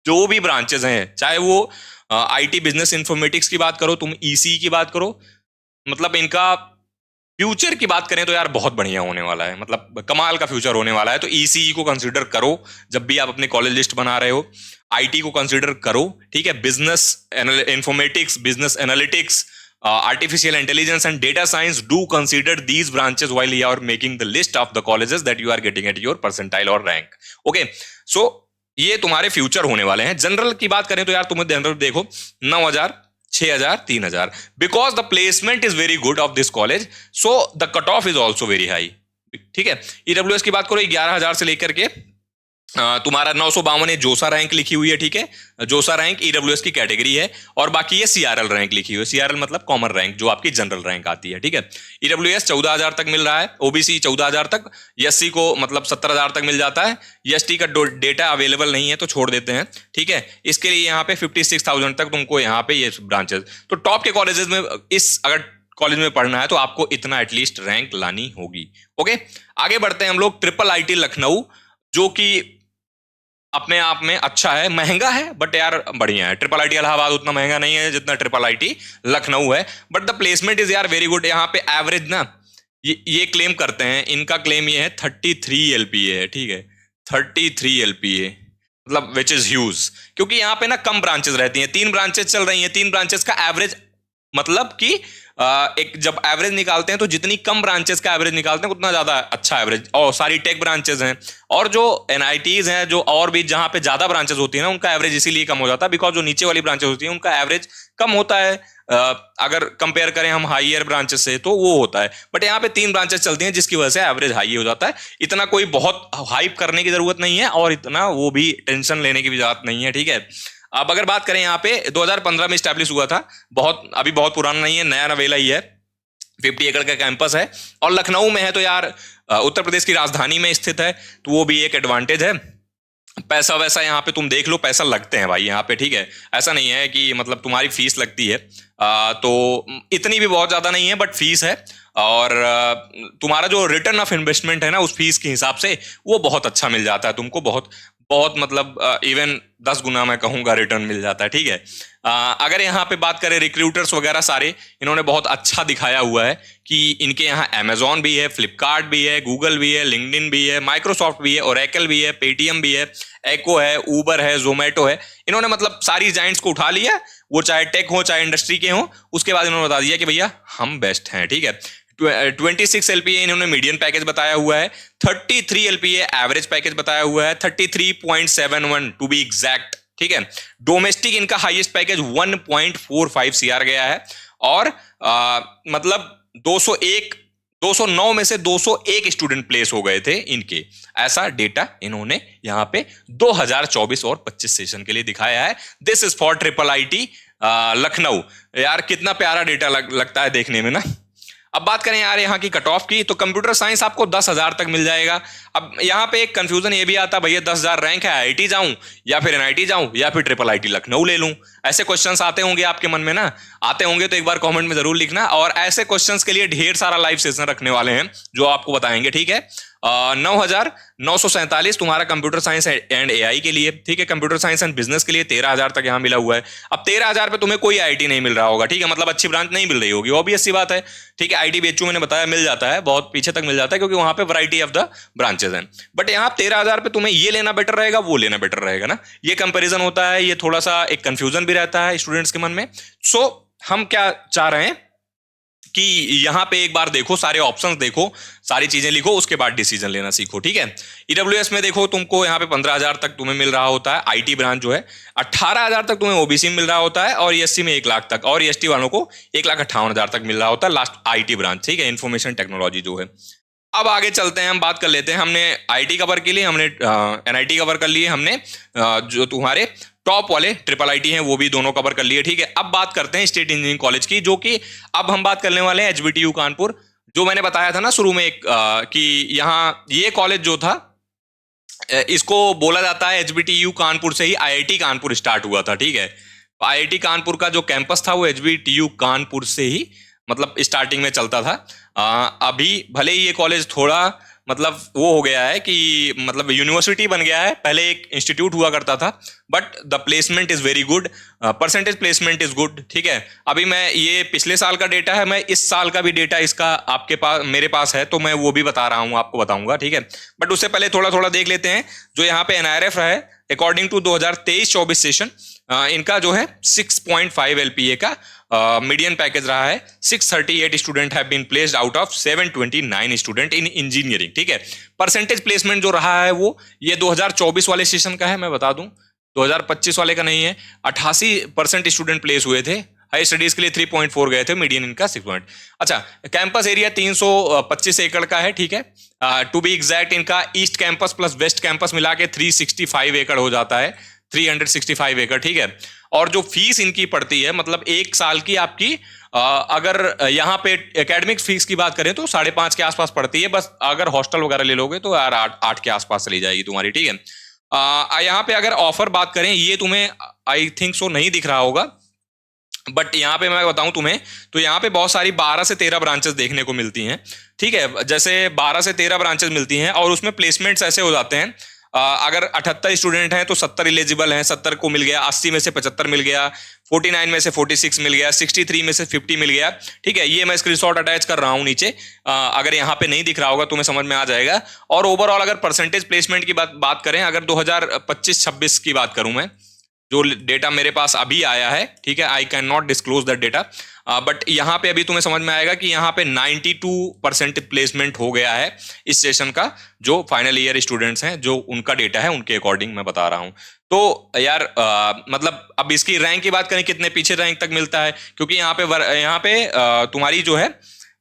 जो भी ब्रांचेस हैं, चाहे वो आईटी बिजनेस इंफॉर्मेटिक्स की बात करो, तुम ईसी की बात करो, मतलब इनका फ्यूचर की बात करें तो यार बहुत बढ़िया होने वाला है, मतलब कमाल का फ्यूचर होने वाला है। तो ईसीई को कंसीडर करो जब भी आप अपने कॉलेज लिस्ट बना रहे हो, आईटी को कंसीडर करो, ठीक है, business informatics, business analytics, artificial intelligence and data science, do consider these branches while you are making the list of the colleges that you are getting at your percentile or rank. Okay, so ये तुम्हारे फ्यूचर होने वाले हैं। जनरल की बात करें तो यार तुम्हें जनरल देखो 9,000, 6,000, 3,000, because the placement is very good of this college, so the cut off is also very high, ठीक है। ईडब्ल्यूएस की बात करो 11,000 से लेकर के तुम्हारा 952 जोसा रैंक लिखी हुई है, ठीक है, जोसा रैंक ईडब्ल्यूएस की कैटेगरी है, और बाकी ये सीआरएल रैंक लिखी हुई है, सीआरएल मतलब कॉमन रैंक जो आपकी जनरल रैंक आती है, ठीक है। ईडब्ल्यूएस 14,000 तक मिल रहा है, ओबीसी 14,000 तक, एससी को मतलब 17,000 तक मिल जाता है, एसटी का डेटा अवेलेबल नहीं है तो छोड़ देते हैं, ठीक है। इसके लिए यहाँ पे 56,000 तक तुमको यहाँ पे ये ब्रांचेस, तो टॉप के कॉलेजेस में इस अगर कॉलेज में पढ़ना है तो आपको इतना एटलीस्ट रैंक लानी होगी। ओके, आगे बढ़ते हैं हम लोग। ट्रिपल आईटी लखनऊ, जो कि अपने आप में अच्छा है, महंगा है बट यार बढ़िया है। ट्रिपल आईटी इलाहाबाद उतना महंगा नहीं है जितना ट्रिपल आईटी लखनऊ है, बट द प्लेसमेंट इज यार वेरी गुड। यहाँ पे एवरेज ना ये क्लेम करते हैं, इनका क्लेम ये है 33 LPA है, ठीक है, 33 LPA मतलब विच इज ह्यूज, क्योंकि यहाँ पे ना कम ब्रांचेस रहती हैं, 3 ब्रांचेस चल रही हैं, 3 ब्रांचेस का एवरेज मतलब कि एक जब एवरेज निकालते हैं तो जितनी कम ब्रांचेस का एवरेज निकालते हैं उतना ज्यादा अच्छा एवरेज, और सारी टेक ब्रांचेस हैं, और जो एनआईटीज हैं जो और भी जहां पे ज्यादा ब्रांचेस होती है ना, उनका एवरेज इसीलिए कम हो जाता है बिकॉज जो नीचे वाली ब्रांचेस होती है उनका एवरेज कम होता है, अगर कंपेयर करें हम हाईयर ब्रांचेस से तो वो होता है, बट यहाँ पे 3 ब्रांचेस चलती हैं जिसकी वजह से एवरेज हाई हो जाता है। इतना कोई बहुत हाइप करने की जरूरत नहीं है और इतना वो भी टेंशन लेने की भी जरूरत नहीं है, ठीक है। अब अगर बात करें यहाँ पे 2015 में स्टैब्लिश हुआ था, बहुत अभी बहुत पुराना नहीं है, नया नवेला ही है। 50 एकड़ का कैंपस है और लखनऊ में है, तो यार उत्तर प्रदेश की राजधानी में स्थित है, तो वो भी एक एडवांटेज है। पैसा वैसा यहाँ पे तुम देख लो, पैसा लगते हैं भाई यहाँ पे, ठीक है। ऐसा नहीं है कि मतलब तुम्हारी फीस लगती है, तो इतनी भी बहुत ज्यादा नहीं है, बट फीस है। और तुम्हारा जो रिटर्न ऑफ इन्वेस्टमेंट है ना उस फीस के हिसाब से, वो बहुत अच्छा मिल जाता है तुमको, बहुत बहुत मतलब इवन 10 गुना मैं कहूँगा रिटर्न मिल जाता है, ठीक है। अगर यहाँ पे बात करें रिक्रूटर्स वगैरह सारे, इन्होंने बहुत अच्छा दिखाया हुआ है कि इनके यहाँ अमेजॉन भी है, फ्लिपकार्ट भी है, गूगल भी है, लिंक्डइन भी है, माइक्रोसॉफ्ट भी है, ओरेकल भी है, पेटीएम भी है, एको है, ऊबर है, जोमेटो है। इन्होंने मतलब सारी जाइंट्स को उठा लिया, वो चाहे टेक हो चाहे इंडस्ट्री के हो, उसके बाद इन्होंने बता दिया कि भैया हम बेस्ट हैं, ठीक है। 26 एलपीए इन्होंने मीडियन पैकेज बताया हुआ है, 33 एलपीए एवरेज पैकेज बताया हुआ है, 33.71 टू बी एग्जैक्ट, ठीक है। डोमेस्टिक इनका हाईएस्ट पैकेज 1.45 सीआर गया है, और मतलब 209 में से 201 स्टूडेंट प्लेस हो गए थे इनके, ऐसा डेटा इन्होंने यहाँ पे 2024 और 25 सेशन के लिए दिखाया है। This is for triple IT Lucknow. यार कितना प्यारा डेटा लगता है देखने में ना। अब बात करें यार यहाँ की कट ऑफ की, तो कंप्यूटर साइंस आपको 10,000 तक मिल जाएगा। अब यहाँ पे एक कंफ्यूजन ये भी आता है, भैया 10,000 रैंक है, आईआईटी जाऊं या फिर एनआईटी जाऊं या फिर ट्रिपल आईटी लखनऊ ले लूं। ऐसे क्वेश्चंस आते होंगे आपके मन में ना, आते होंगे तो एक बार कमेंट में जरूर लिखना। और ऐसे क्वेश्चंस के लिए ढेर सारा लाइव सेशन रखने वाले हैं जो आपको बताएंगे, ठीक है। 9,947 तुम्हारा कंप्यूटर साइंस एंड एआई के लिए, ठीक है। कंप्यूटर साइंस एंड बिजनेस के लिए 13,000 तक यहाँ मिला हुआ है। अब 13,000 पे तुम्हें कोई आईटी नहीं मिल रहा होगा, ठीक है, मतलब अच्छी ब्रांच नहीं मिल रही होगी, ऑब्वियस सी बात है, ठीक है। आईटी बीएचयू मैंने बताया मिल जाता है, बहुत पीछे तक मिल जाता है क्योंकि वहां पे वैरायटी ऑफ द ब्रांचेस हैं। बट यहाँ 13,000 पे तुम्हें ये लेना बेटर रहेगा, वो लेना बेटर रहेगा ना, ये कंपेरिजन होता है, ये थोड़ा सा एक कंफ्यूजन भी रहता है स्टूडेंट्स के मन में। सो हम क्या चाह रहे हैं कि यहां पे एक बार देखो, सारे ऑप्शंस देखो, सारी चीजें लिखो, उसके बाद डिसीजन लेना सीखो, ठीक है। ईडब्ल्यूएस में देखो तुमको यहाँ पे 15,000 तक तुम्हें मिल रहा होता है, आईटी ब्रांच जो है 18,000 तक तुम्हें ओबीसी में मिल रहा होता है, और ईएससी में 1 लाख तक, और ईएसटी वालों को 1,58,000 तक मिल रहा होता है लास्ट आईटी ब्रांच, ठीक है, इंफॉर्मेशन टेक्नोलॉजी जो है। अब आगे चलते हैं, हम बात कर लेते हैं, हमने आईटी कवर के लिए, हमने एनआईटी कवर कर लिए, हमने जो तुम्हारे टॉप वाले ट्रिपल आईटी हैं वो भी दोनों कवर कर लिए, ठीक है। अब बात करते हैं स्टेट इंजीनियरिंग कॉलेज की, जो कि अब हम बात करने वाले हैं एचबीटीयू कानपुर। जो मैंने बताया था ना शुरू में कि यहाँ ये कॉलेज जो था, इसको बोला जाता है एचबीटीयू कानपुर से ही आईआईटी कानपुर स्टार्ट हुआ था, ठीक है। आईआईटी कानपुर का जो कैंपस था वो एचबीटीयू कानपुर से ही मतलब स्टार्टिंग में चलता था। अभी भले ही ये कॉलेज थोड़ा मतलब वो हो गया है कि मतलब यूनिवर्सिटी बन गया है, पहले एक इंस्टीट्यूट हुआ करता था, but the placement is very good, percentage placement is good, ठीक है। अभी मैं ये पिछले साल का डेटा है, मैं इस साल का भी डेटा इसका आपके पास मेरे पास है, तो मैं वो भी बता रहा हूँ, आपको बताऊंगा, ठीक है। बट उससे पहले थोड़ा थोड़ा देख लेते हैं जो यहाँ पे एनआरएफ है, अकॉर्डिंग टू 2023-24 सेशन, इनका जो है 6.5 एलपीए का मीडियन पैकेज रहा है। 638 student have been placed out of 729 student in engineering, ठीक है। परसेंटेज प्लेसमेंट जो रहा है वो ये 2024 वाले सेशन का है, मैं बता दूं 2025 वाले का नहीं है। 88% स्टूडेंट प्लेस हुए थे, हाई स्टडीज के लिए 3.4 गए थे, मीडियन इनका 6 पॉइंट। अच्छा, कैंपस एरिया 325 एकड़ का है, ठीक है। टू बी एग्जैक्ट इनका east campus plus west campus मिला के 365 एकड़ हो जाता है, 365 एकड़, ठीक है। और जो फीस इनकी पड़ती है मतलब 1 साल की आपकी अगर यहाँ पे एकेडमिक फीस की बात करें तो 5.5 के आसपास पड़ती है, बस अगर हॉस्टल वगैरह ले लोगे तो यार 8 के आसपास चली जाएगी तुम्हारी, ठीक है। यहाँ पे अगर ऑफर बात करें, ये तुम्हें आई थिंक सो नहीं दिख रहा होगा, बट यहाँ पे मैं बताऊं तुम्हें तो यहाँ पे बहुत सारी 12 से 13 ब्रांचेस देखने को मिलती हैं, ठीक है। जैसे 12 से 13 ब्रांचेस मिलती हैं और उसमें प्लेसमेंट्स ऐसे हो जाते हैं, अगर 78 स्टूडेंट हैं तो 70 एलिजिबल हैं, 70 को मिल गया, 80 में से 75 मिल गया, 49 में से 46 मिल गया, 63 में से 50 मिल गया, ठीक है। ये मैं स्क्रीनशॉट अटैच कर रहा हूं नीचे, अगर यहाँ पे नहीं दिख रहा होगा तुम्हें समझ में आ जाएगा। और ओवरऑल अगर परसेंटेज प्लेसमेंट की बात करें, अगर 2025-26 की बात करूं मैं, जो डेटा मेरे पास अभी आया है, ठीक है, I can not disclose that data, but यहाँ पे अभी तुम्हें समझ में आएगा कि यहाँ पे 92% प्लेसमेंट हो गया है इस सेशन का, जो फाइनल ईयर स्टूडेंट्स हैं, जो उनका डेटा है उनके अकॉर्डिंग मैं बता रहा हूँ। तो यार मतलब अब इसकी रैंक की बात करें, कितने पीछे रैंक तक मिलता है, क्योंकि यहाँ पे तुम्हारी जो है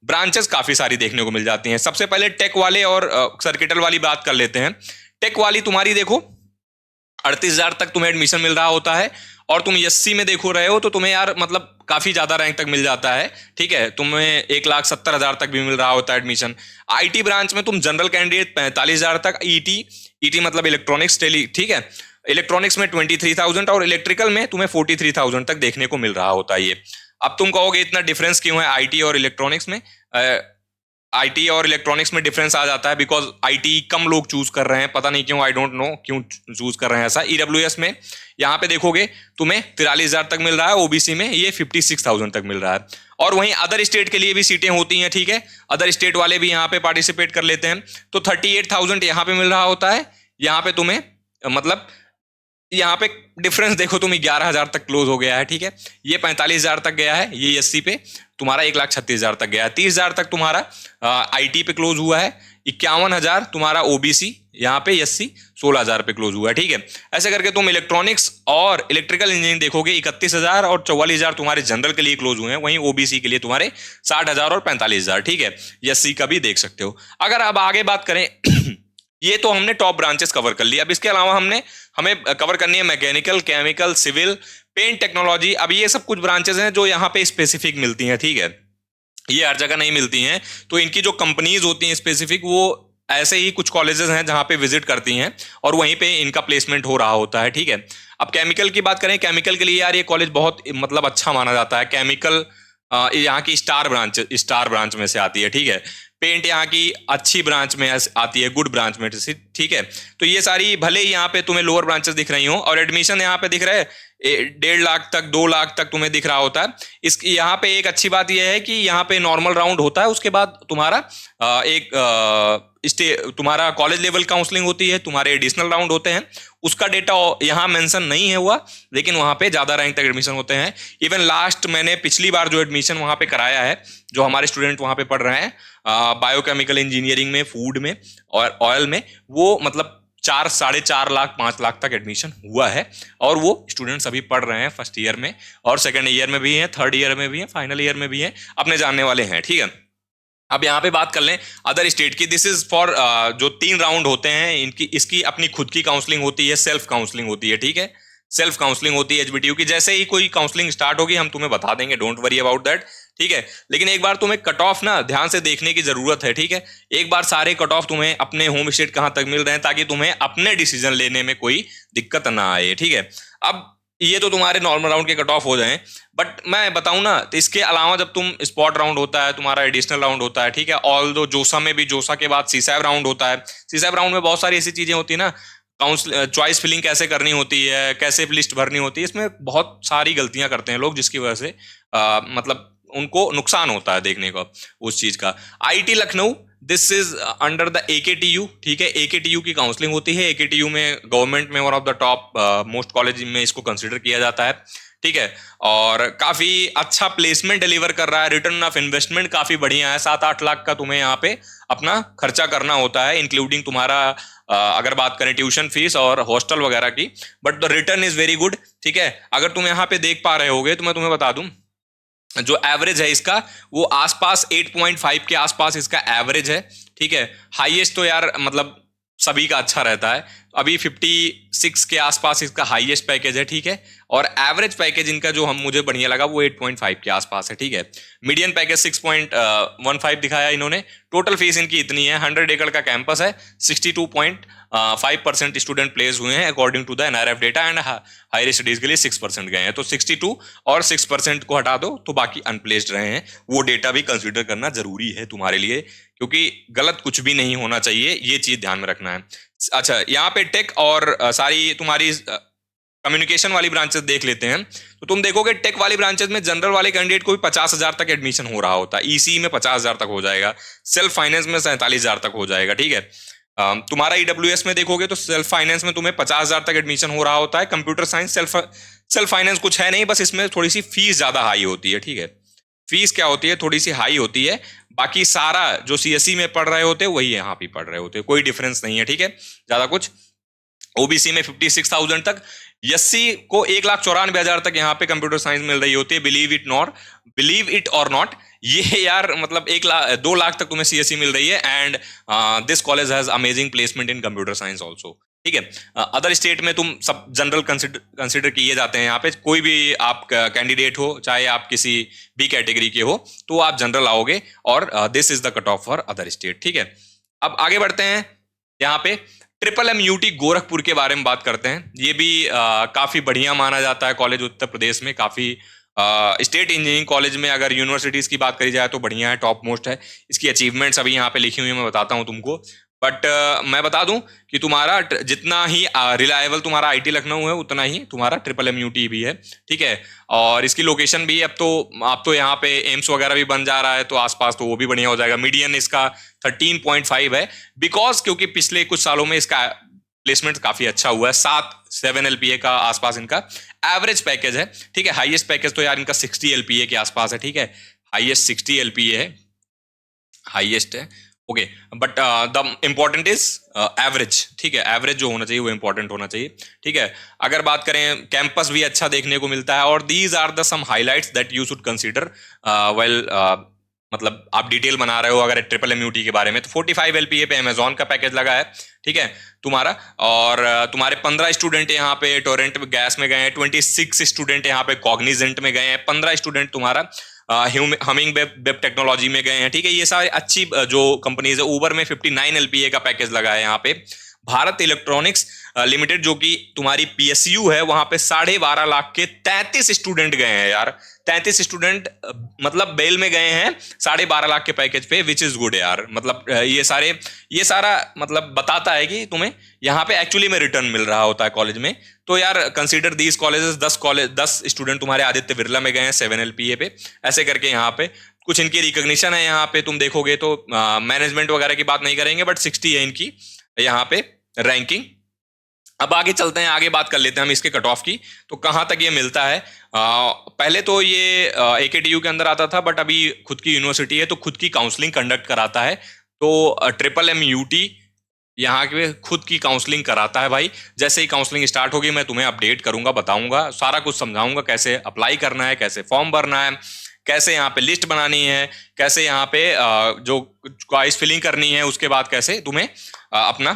ब्रांचेस काफी सारी देखने को मिल जाती हैं। सबसे पहले टेक वाले और सर्किटल वाली बात कर लेते हैं। टेक वाली तुम्हारी देखो 38,000 तक तुम्हें एडमिशन मिल रहा होता है। और तुम एससी में देखो रहे हो तो तुम्हें यार मतलब काफी ज्यादा रैंक तक मिल जाता है, ठीक है, तुम्हें 1,70,000 तक भी मिल रहा होता है एडमिशन। आईटी ब्रांच में तुम जनरल कैंडिडेट 45,000 तक, ईटी, ईटी मतलब इलेक्ट्रॉनिक्स टेली, ठीक है, इलेक्ट्रॉनिक्स में 23,000 और इलेक्ट्रिकल में तुम्हें 43,000 तक देखने को मिल रहा होता है ये। अब तुम कहोगे इतना डिफरेंस क्यों है आईटी और इलेक्ट्रॉनिक्स में? आईटी और इलेक्ट्रॉनिक्स में डिफरेंस आ जाता है बिकॉज आईटी कम लोग चूज कर रहे हैं, पता नहीं क्यों, आई डोंट नो क्यों चूज कर रहे हैं ऐसा। ईडब्ल्यूएस में यहाँ पे देखोगे तुम्हें 43,000 तक मिल रहा है, ओबीसी में ये 56,000 तक मिल रहा है। और वहीं अदर स्टेट के लिए भी सीटें होती हैं, ठीक है, अदर स्टेट वाले भी यहाँ पे पार्टिसिपेट कर लेते हैं। तो 38,000 यहाँ पे मिल रहा होता है, यहाँ पे तुम्हें मतलब यहाँ पे डिफरेंस देखो तुम 11,000 तक क्लोज हो गया है, ठीक है, ये 45,000 तक गया है, ये एससी पे तुम्हारा 1,36,000 तक गया है, 30,000 तक तुम्हारा आईटी पे क्लोज हुआ है, 51,000 तुम्हारा ओबीसी, यहाँ पे एससी 16,000 पे क्लोज हुआ है, ठीक है। ऐसे करके तुम इलेक्ट्रॉनिक्स और इलेक्ट्रिकल इंजीनियरिंग देखोगे 31,000 और 44,000 तुम्हारे जनरल के लिए क्लोज हुए हैं, वहीं ओबीसी के लिए तुम्हारे 60,000 और 45,000, ठीक है। एससी का भी देख सकते हो। अगर अब आगे बात करें ये तो हमने टॉप ब्रांचेस कवर कर लिया। अब इसके अलावा हमें कवर करनी है mechanical, chemical, civil, paint technology. अब ये सब कुछ ब्रांचेस हैं जो यहाँ पे स्पेसिफिक मिलती हैं, ठीक है, ये हर जगह नहीं मिलती हैं। तो इनकी जो कंपनीज होती हैं स्पेसिफिक, वो ऐसे ही कुछ कॉलेजेस हैं जहाँ पे विजिट करती हैं और वहीं पे इनका प्लेसमेंट हो रहा होता है, ठीक है। अब केमिकल की बात करें, केमिकल के लिए यार ये कॉलेज बहुत मतलब अच्छा माना जाता है। केमिकल यहाँ की स्टार ब्रांच में से आती है, ठीक है। पेंट यहाँ की अच्छी ब्रांच में आती है, गुड ब्रांच में से, ठीक है। तो ये सारी भले ही यहाँ पे तुम्हें लोअर ब्रांचेस दिख रही हो और एडमिशन यहाँ पे दिख रहा है 1.5 लाख तक, 2 लाख तक तुम्हें दिख रहा होता है। इस यहाँ पे एक अच्छी बात यह है कि यहाँ पे नॉर्मल राउंड होता है, उसके बाद तुम्हारा तुम्हारा कॉलेज लेवल काउंसलिंग होती है, तुम्हारे एडिशनल राउंड होते हैं, उसका डेटा यहाँ मेंशन नहीं है हुआ, लेकिन वहाँ पे ज्यादा रैंक तक एडमिशन होते हैं। इवन लास्ट मैंने पिछली बार जो एडमिशन वहाँ पे कराया है, जो हमारे स्टूडेंट वहाँ पे पढ़ रहे हैं बायोकेमिकल इंजीनियरिंग में, फूड में और ऑयल में, वो मतलब 4-4.5 लाख 5 लाख तक एडमिशन हुआ है। और वो स्टूडेंट्स अभी पढ़ रहे हैं फर्स्ट ईयर में और सेकंड ईयर में भी हैं, थर्ड ईयर में भी हैं, फाइनल ईयर में भी हैं, अपने जानने वाले हैं, ठीक है। अब यहाँ पे बात कर लें अदर स्टेट की। दिस इज फॉर जो 3 राउंड होते हैं इनकी, इसकी अपनी खुद की काउंसलिंग होती है, सेल्फ काउंसलिंग होती है, ठीक है, सेल्फ काउंसलिंग होती है एचबीटीयू की। जैसे ही कोई काउंसलिंग स्टार्ट होगी हम तुम्हें बता देंगे, डोंट वरी अबाउट दैट, ठीक है। लेकिन एक बार तुम्हें कट ऑफ ना ध्यान से देखने की जरूरत है, ठीक है। एक बार सारे कट ऑफ तुम्हें अपने होम स्टेट कहाँ तक मिल रहे हैं, ताकि तुम्हें अपने डिसीजन लेने में कोई दिक्कत ना आए, ठीक है। अब ये तो तुम्हारे नॉर्मल राउंड के कट ऑफ हो जाएं, बट मैं बताऊं ना, तो इसके अलावा जब तुम स्पॉट राउंड होता है, तुम्हारा एडिशनल राउंड होता है, ठीक है, ऑल दो जोसा में भी, जोसा के बाद सीसैब राउंड होता है। सीसैब राउंड में बहुत सारी ऐसी चीजें होती है ना, काउंसिल चॉइस फिलिंग कैसे करनी होती है, कैसे लिस्ट भरनी होती है, इसमें बहुत सारी गलतियां करते हैं लोग, जिसकी वजह से मतलब उनको नुकसान होता है देखने को उस चीज का। IT Lucknow, this is under the AKTU, ठीक है, एकेटीयू की काउंसलिंग होती है। एकेटीयू में गवर्नमेंट में one of the top most college में इसको कंसिडर किया जाता है, ठीक है। और काफी अच्छा प्लेसमेंट डिलीवर कर रहा है, रिटर्न ऑफ इन्वेस्टमेंट काफी बढ़िया है। 7-8 लाख का तुम्हें यहाँ पे अपना खर्चा करना होता है, इंक्लूडिंग तुम्हारा अगर बात करें ट्यूशन फीस और हॉस्टल वगैरह की, but the return is very good, ठीक है। अगर तुम यहाँ पे देख पा रहे होगे तो मैं तुम्हें बता दूं, जो एवरेज है इसका वो आसपास 8.5 के आसपास इसका एवरेज है, ठीक है। हाईएस्ट तो यार मतलब सभी का अच्छा रहता है, अभी 56 के आसपास इसका हाईएस्ट पैकेज है, ठीक है। और एवरेज पैकेज इनका जो मुझे बढ़िया लगा वो 8.5 के आसपास है, ठीक है। मीडियन पैकेज 6.15 दिखाया इन्होंने। टोटल फीस इनकी इतनी है, 100 एकड़ का कैंपस है, 62.5% स्टूडेंट प्लेस हुए हैं according to the NRF data, and higher studies के लिए 6% गए हैं। तो 62 और 6% को हटा दो तो बाकी अनप्लेस्ड रहे हैं, वो डेटा भी कंसिडर करना जरूरी है तुम्हारे लिए, क्योंकि गलत कुछ भी नहीं होना चाहिए, ये चीज ध्यान में रखना है। अच्छा, यहाँ पे टेक और सारी तुम्हारी कम्युनिकेशन वाली ब्रांचेस देख लेते हैं। तो तुम देखोगे टेक वाली ब्रांचेस में जनरल वाले कैंडिडेट को भी 50,000 तक एडमिशन हो रहा होता है, ईसी में 50,000 तक हो जाएगा, सेल्फ फाइनेंस में 47,000 तक हो जाएगा, ठीक है। तुम्हारा ईडब्ल्यूएस में देखोगे तो सेल्फ फाइनेंस में तुम्हें 50,000 तक एडमिशन हो रहा होता है। कंप्यूटर साइंस सेल्फ फाइनेंस कुछ है नहीं, बस इसमें थोड़ी सी फीस ज्यादा हाई होती है, ठीक है। फीस क्या होती है, थोड़ी सी हाई होती है, बाकी सारा जो सीएससी में पढ़ रहे होते हैं वही यहाँ भी पढ़ रहे होते हैं, कोई डिफरेंस नहीं है, ठीक है, ज्यादा कुछ। ओबीसी में 56,000 तक, एससी को 1,94,000 तक यहाँ पे कंप्यूटर साइंस मिल रही होती है। बिलीव इट और नॉट, ये यार मतलब 2 लाख तक तुम्हें सीएससी मिल रही है, and this college has amazing placement in computer science also. ठीक है। अदर स्टेट में तुम सब जनरल कंसिडर किए जाते हैं, यहाँ पे कोई भी आप कैंडिडेट हो, चाहे आप किसी बी कैटेगरी के हो, तो आप जनरल आओगे, और this is the cut off for other state. ठीक है, अब आगे बढ़ते हैं। यहाँ पे ट्रिपल एम यूटी गोरखपुर के बारे में बात करते हैं। ये भी काफी बढ़िया माना जाता है कॉलेज, उत्तर प्रदेश में काफी स्टेट इंजीनियरिंग कॉलेज में अगर यूनिवर्सिटीज की बात करी जाए तो बढ़िया है, टॉप मोस्ट है। इसकी अचीवमेंट्स अभी यहाँ पे लिखी हुई है, मैं बताता हूँ तुमको। बट मैं बता दूं कि तुम्हारा जितना ही रिलायबल तुम्हारा आईटी लखनऊ है, उतना ही तुम्हारा ट्रिपल एम यूटी भी है। ठीक है, और इसकी लोकेशन भी अब तो यहाँ पे एम्स वगैरह भी बन जा रहा है, तो आसपास तो वो भी बढ़िया हो जाएगा। मीडियन इसका 13.5 है, बिकॉज क्योंकि पिछले कुछ सालों में इसका प्लेसमेंट काफी अच्छा हुआ है। 7 LPA का आसपास इनका एवरेज पैकेज है। ठीक है, हाईएस्ट पैकेज तो यार इनका 60 LPA के आसपास है। ठीक है, हाईएस्ट 60 LPA है, हाईएस्ट है। Okay, but the important is average. ठीक है, एवरेज जो होना चाहिए वो इंपॉर्टेंट होना चाहिए। ठीक है, अगर बात करें, कैंपस भी अच्छा देखने को मिलता है, और these are the some highlights that you should consider well, मतलब आप डिटेल बना रहे हो अगर ट्रिपल एम यूटी के बारे में, तो 45 LPA पे अमेजॉन का पैकेज लगा है। ठीक है तुम्हारा, और तुम्हारे 15 स्टूडेंट यहाँ पे टोरेंट गैस में गए हैं, 26 स्टूडेंट यहाँ पे कॉग्निजेंट में गए हैं, 15 स्टूडेंट तुम्हारा हमिंग वेब टेक्नोलॉजी में गए हैं। ठीक है, ये सारे अच्छी जो कंपनीज है। ऊबर में 59 LPA का पैकेज लगा है यहाँ पे। भारत इलेक्ट्रॉनिक्स लिमिटेड जो कि तुम्हारी PSU है, वहां पे 12.5 लाख के 33 स्टूडेंट गए हैं यार। 33 स्टूडेंट मतलब बेल में गए हैं 12.5 लाख के पैकेज पे, विच इज गुड यार। मतलब ये सारा मतलब बताता है कि तुम्हें यहाँ पे एक्चुअली में रिटर्न मिल रहा होता है कॉलेज में। तो यार कंसीडर दीज कॉलेजेस। 10 स्टूडेंट तुम्हारे आदित्य बिरला में गए हैं 7 LPA पे, ऐसे करके यहाँ पे कुछ इनकी रिकॉग्निशन है। यहाँ पे तुम देखोगे तो मैनेजमेंट वगैरह की बात नहीं करेंगे, बट 60 है इनकी यहाँ पे रैंकिंग। अब आगे चलते हैं, आगे बात कर लेते हैं हम इसके कट ऑफ की, तो कहाँ तक ये मिलता है। पहले तो ये AKTU के अंदर आता था, बट अभी खुद की यूनिवर्सिटी है तो खुद की काउंसलिंग कंडक्ट कराता है। तो ट्रिपल एम यूटी यहाँ के खुद की काउंसलिंग कराता है भाई। जैसे ही काउंसलिंग स्टार्ट होगी मैं तुम्हें अपडेट करूंगा, बताऊंगा, सारा कुछ समझाऊंगा, कैसे अप्लाई करना है, कैसे फॉर्म भरना है, कैसे यहाँ पे लिस्ट बनानी है, कैसे यहाँ पे जो चॉइस फिलिंग करनी है, उसके बाद कैसे तुम्हें अपना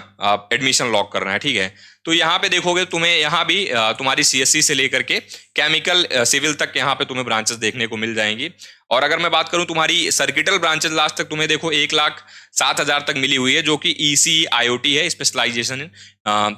एडमिशन लॉक करना है। ठीक है, तो यहाँ पे देखोगे तुम्हें यहाँ भी तुम्हारी CSC से लेकर के केमिकल सिविल तक यहाँ पे तुम्हें ब्रांचेस देखने को मिल जाएंगी। और अगर मैं बात करूँ तुम्हारी सर्किटल ब्रांचेस, लास्ट तक तुम्हें देखो 1,07,000 तक मिली हुई है, जो कि EC IoT है, स्पेशलाइजेशन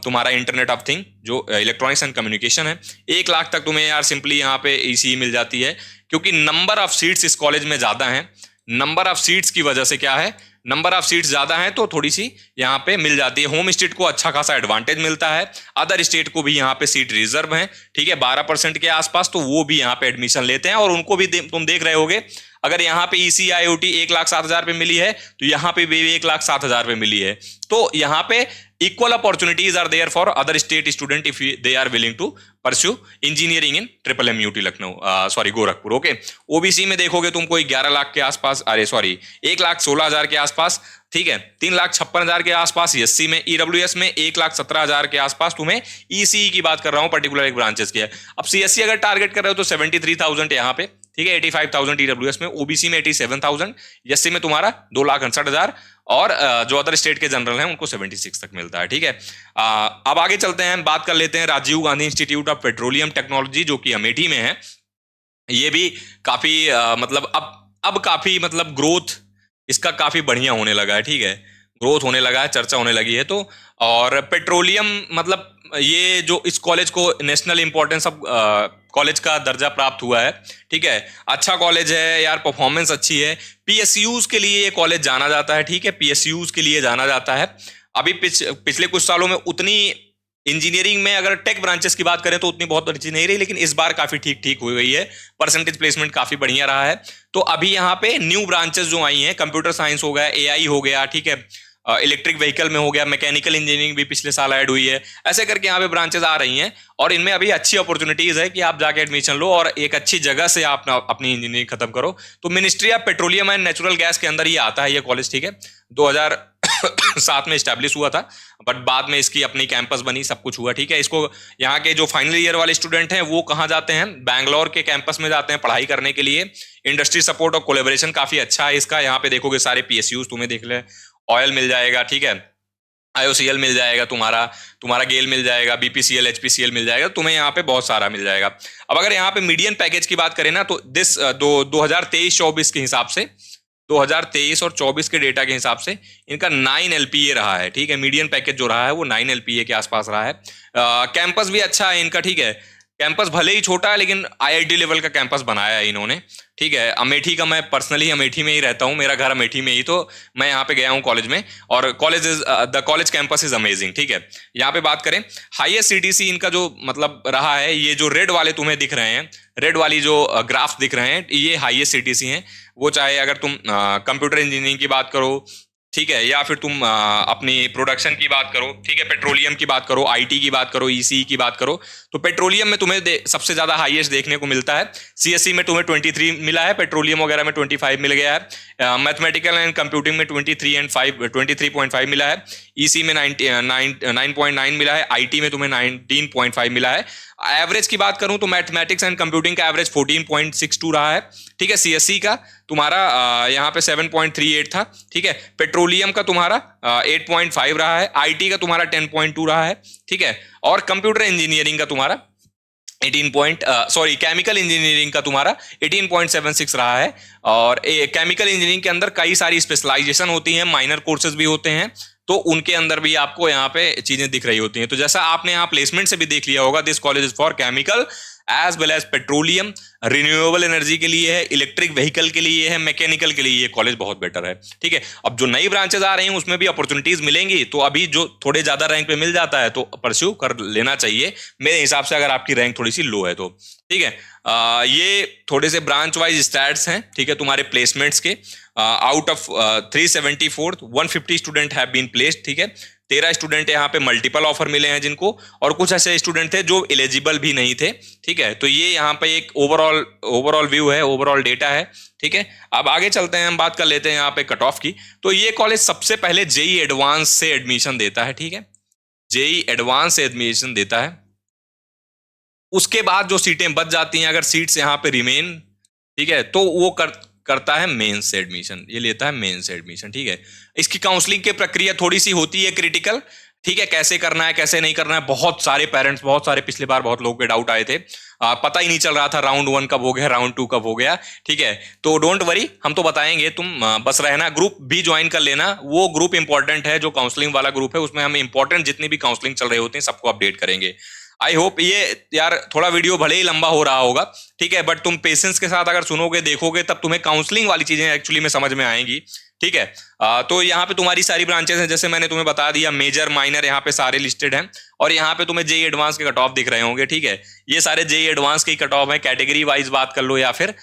तुम्हारा इंटरनेट ऑफ थिंग जो इलेक्ट्रॉनिक्स एंड कम्युनिकेशन है। 1 लाख तक तुम्हें यार सिंपली यहाँ पे ECE मिल जाती है, क्योंकि नंबर ऑफ सीट्स इस कॉलेज में ज्यादा हैं। नंबर ऑफ सीट्स की वजह से क्या है, नंबर ऑफ सीट्स ज्यादा हैं तो थोड़ी सी यहाँ पे मिल जाती है। होम स्टेट को अच्छा खासा एडवांटेज मिलता है, अदर स्टेट को भी यहाँ पे सीट रिजर्व है। ठीक है, 12% के आसपास, तो वो भी यहाँ पे एडमिशन लेते हैं, और उनको भी तुम देख रहे होगे। अगर यहाँ पे EC IoT 1,07,000 पे मिली है, तो यहाँ पे भी 1,07,000 पे मिली है। तो यहाँ पे equal opportunities are there for other state student if they are willing to pursue engineering in triple M UT Lucknow, sorry Gorakhpur. Okay, OBC में देखोगे तुम कोई 11 लाख के आसपास, अरे सॉरी 1,16,000 के आसपास। ठीक है, 3,56,000 के आसपास SC में। EWS में 1,17,000 के आसपास तुम्हें ECE की बात कर रहा हूँ, पर्टिकुलर एक ब्रांचेस की है। अब CSC अगर टारगेट कर रहे हो तो 73,000 यहाँ पे। ठीक है, 85,000 EWS में, OBC में 87,000, SC में तुम्हारा 2,68,000, और जो अदर स्टेट के जनरल हैं उनको 76 तक मिलता है। ठीक है, अब आगे चलते हैं, बात कर लेते हैं Rajiv Gandhi institute of petroleum technology, जो कि अमेठी में है। ये भी काफी मतलब अब काफी मतलब ग्रोथ इसका काफी बढ़िया होने लगा है। ठीक है, ग्रोथ होने लगा है, चर्चा होने लगी है। तो और पेट्रोलियम मतलब ये जो इस कॉलेज को नेशनल इंपॉर्टेंस ऑफ कॉलेज का दर्जा प्राप्त हुआ है। ठीक है, अच्छा कॉलेज है यार, परफॉर्मेंस अच्छी है। PSUs के लिए ये कॉलेज जाना जाता है। ठीक है, PSUs के लिए जाना जाता है। अभी पिछले कुछ सालों में उतनी इंजीनियरिंग में अगर टेक ब्रांचेस की बात करें तो उतनी बहुत अच्छी नहीं रही, लेकिन इस बार काफी ठीक ठीक हो गई है। परसेंटेज प्लेसमेंट काफी बढ़िया रहा है। तो अभी यहाँ पे न्यू ब्रांचेस जो आई हैं, कंप्यूटर साइंस हो गया, AI हो गया, ठीक है, इलेक्ट्रिक व्हीकल में हो गया, मैकेनिकल इंजीनियरिंग भी पिछले साल ऐड हुई है। ऐसे करके यहाँ पे ब्रांचेस आ रही हैं, और इनमें अभी अच्छी अपॉर्चुनिटीज है कि आप जाके एडमिशन लो और एक अच्छी जगह से आप अपनी इंजीनियरिंग खत्म करो। तो ministry of petroleum and natural gas के अंदर ये आता है ये कॉलेज। ठीक है, 2007 में स्टैब्लिश हुआ था, बट बाद में इसकी अपनी कैंपस बनी, सब कुछ हुआ। ठीक है, इसको यहाँ के जो फाइनल ईयर वाले स्टूडेंट हैं वो कहाँ जाते हैं, बैंगलोर के कैंपस में जाते हैं पढ़ाई करने के लिए। इंडस्ट्री सपोर्ट और कोलेबोरेशन काफी अच्छा है इसका। यहाँ पे देखोगे सारे PSUs तुम्हें देख ले, ऑयल मिल जाएगा। ठीक है, IOCL मिल जाएगा तुम्हारा, तुम्हारा गेल मिल जाएगा, BPCL HPCL मिल जाएगा, तुम्हें यहाँ पे बहुत सारा मिल जाएगा। अब अगर यहाँ पे मीडियन पैकेज की बात करें ना, तो 2023-24 के हिसाब से, 2023 और 24 के डेटा के हिसाब से इनका 9 LPA रहा है, ठीक है। मीडियन पैकेज जो रहा है वो 9 LPA के आसपास रहा है। कैंपस भी अच्छा है इनका, ठीक है। कैंपस भले ही छोटा है लेकिन IIT लेवल का कैंपस बनाया है इन्होंने, ठीक है। अमेठी का, मैं पर्सनली अमेठी में ही रहता हूँ, मेरा घर अमेठी में ही, तो मैं यहाँ पे गया हूँ कॉलेज में, और the college campus is amazing, ठीक है। यहाँ पे बात करें हाईएस्ट CTC इनका जो मतलब रहा है, ये जो रेड वाले तुम्हें दिख रहे हैं, रेड वाली जो ग्राफ दिख रहे हैं, ये हाईएस्ट CTC हैं। वो चाहे अगर तुम कंप्यूटर इंजीनियरिंग की बात करो, ठीक है, या फिर तुम अपनी प्रोडक्शन की बात करो, ठीक है, पेट्रोलियम की बात करो, IT की बात करो, ECE की बात करो, तो पेट्रोलियम में तुम्हें सबसे ज्यादा हाईएस्ट देखने को मिलता है। CSE में तुम्हें 23 मिला है, पेट्रोलियम वगैरह में 25 मिल गया है, मैथमेटिकल एंड कंप्यूटिंग में 23.5 मिला है, EC में 9.9 मिला है, IT में तुम्हें 19.5 मिला है। एवरेज की बात करूं तो मैथमेटिक्स एंड कंप्यूटिंग का एवरेज 14.62 रहा है, ठीक है। CSE का तुम्हारा यहाँ पे 7.38 था, ठीक है। पेट्रोलियम का तुम्हारा 8.5 रहा है, IT का तुम्हारा 10.2 रहा है, ठीक है। और कंप्यूटर इंजीनियरिंग का तुम्हारा केमिकल इंजीनियरिंग का तुम्हारा 18.76 रहा है। और केमिकल इंजीनियरिंग के अंदर कई सारी स्पेशलाइजेशन होती हैं, माइनर कोर्सेज भी होते हैं, तो उनके अंदर भी आपको यहाँ पे चीजें दिख रही होती हैं। तो जैसा आपने यहाँ प्लेसमेंट से भी देख लिया होगा, this college is for chemical as well as petroleum, renewable energy के लिए है, इलेक्ट्रिक व्हीकल के लिए है, मैकेनिकल के लिए ये कॉलेज बहुत बेटर है, ठीक है। अब जो नई ब्रांचेस आ रही हैं उसमें भी अपॉर्चुनिटीज मिलेंगी, तो अभी जो थोड़े ज्यादा रैंक पे मिल जाता है तो परस्यू कर लेना चाहिए मेरे हिसाब से, अगर आपकी रैंक थोड़ी सी लो है तो, ठीक है। ये थोड़े से ब्रांच वाइज स्टैट्स हैं, ठीक है, तुम्हारे प्लेसमेंट्स के। Out of 374 150 student have been placed, ठीक है। 13 स्टूडेंट यहाँ पे मल्टीपल ऑफर मिले हैं जिनको, और कुछ ऐसे स्टूडेंट थे जो एलिजिबल भी नहीं थे, ठीक है। तो ये यहाँ पे एक ओवरऑल व्यू है, ओवरऑल डेटा है, ठीक है। अब आगे चलते हैं, हम बात कर लेते हैं यहाँ पे कट ऑफ की। तो ये कॉलेज सबसे पहले JEE एडवांस से एडमिशन देता है, ठीक है। JEE एडवांस से एडमिशन देता है, उसके बाद जो सीटें बच जाती हैं, अगर सीट्स यहाँ पे रिमेन, ठीक है, तो वो करता है मेंस से एडमिशन, ये लेता है मेंस से एडमिशन, ठीक है। इसकी काउंसलिंग की प्रक्रिया थोड़ी सी होती है क्रिटिकल, ठीक है, कैसे करना है कैसे नहीं करना है। बहुत सारे पेरेंट्स, बहुत सारे पिछले बार बहुत लोगों के डाउट आए थे, पता ही नहीं चल रहा था राउंड 1 कब हो गया, राउंड 2 कब हो गया, ठीक है। तो डोंट वरी, हम तो बताएंगे, तुम बस रहना, ग्रुप भी ज्वाइन कर लेना। वो ग्रुप इंपॉर्टेंट है, जो काउंसलिंग वाला ग्रुप है, उसमें हम इंपॉर्टेंट जितनी भी काउंसलिंग चल रही होती है सबको अपडेट करेंगे। आई होप ये यार थोड़ा वीडियो भले ही लंबा हो रहा होगा, ठीक है, बट तुम पेशेंस के साथ अगर सुनोगे देखोगे तब तुम्हें काउंसलिंग वाली चीजें एक्चुअली में समझ में आएंगी, ठीक है। तो यहाँ पे तुम्हारी सारी ब्रांचेस हैं, जैसे मैंने तुम्हें बता दिया, मेजर माइनर यहाँ पे सारे लिस्टेड हैं, और यहाँ पे तुम्हें JEE एडवांस के कट ऑफ दिख रहे होंगे, ठीक है। ये सारे JEE एडवांस के कट ऑफ है, कैटेगरी वाइज बात कर लो या फिर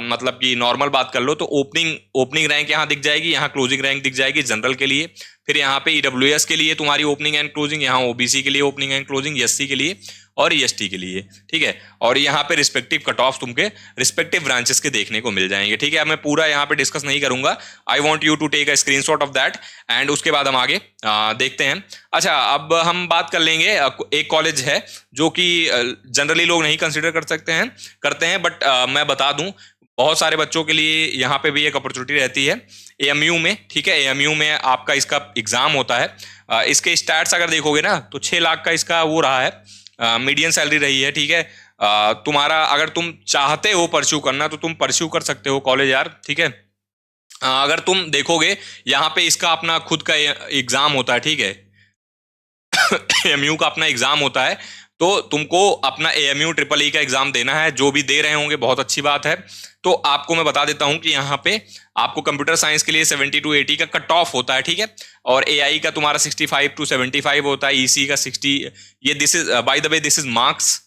मतलब कि नॉर्मल बात कर लो, तो ओपनिंग रैंक यहाँ दिख जाएगी, यहाँ क्लोजिंग रैंक दिख जाएगी जनरल के लिए, फिर यहाँ पे EWS के लिए तुम्हारी ओपनिंग एंड क्लोजिंग, यहाँ OBC के लिए ओपनिंग एंड क्लोजिंग, SC के लिए और EST के लिए, ठीक है। और यहाँ पे रिस्पेक्टिव कट ऑफ तुमके रिस्पेक्टिव ब्रांचेस के देखने को मिल जाएंगे, ठीक है। अब मैं पूरा यहाँ पे डिस्कस नहीं करूंगा, I want you to take a screenshot of that, and उसके बाद हम आगे देखते हैं। अच्छा, अब हम बात कर लेंगे, एक कॉलेज है जो कि जनरली लोग नहीं कंसिडर करते हैं, बट मैं बता दूं, बहुत सारे बच्चों के लिए यहाँ पे भी एक अपॉर्चुनिटी रहती है AMU में, ठीक है। AMU में आपका इसका एग्जाम होता है, इसके स्टैट्स अगर देखोगे ना तो 6 लाख का इसका वो रहा है, मीडियन सैलरी रही है, ठीक है। तुम्हारा अगर तुम चाहते हो परस्यू करना तो तुम परस्यू कर सकते हो कॉलेज यार, ठीक है। अगर तुम देखोगे यहाँ पे इसका अपना खुद का एग्जाम होता है, ठीक है। AMU का अपना एग्जाम होता है, तो तुमको अपना AMU EEE का एग्जाम देना है, जो भी दे रहे होंगे बहुत अच्छी बात है। तो आपको मैं बता देता हूं कि यहाँ पे आपको कंप्यूटर साइंस के लिए 70 to 80 का कट ऑफ होता है, ठीक है। और AI का तुम्हारा 65 to 75 होता है, EC का 60। ये this is by the way this is marks,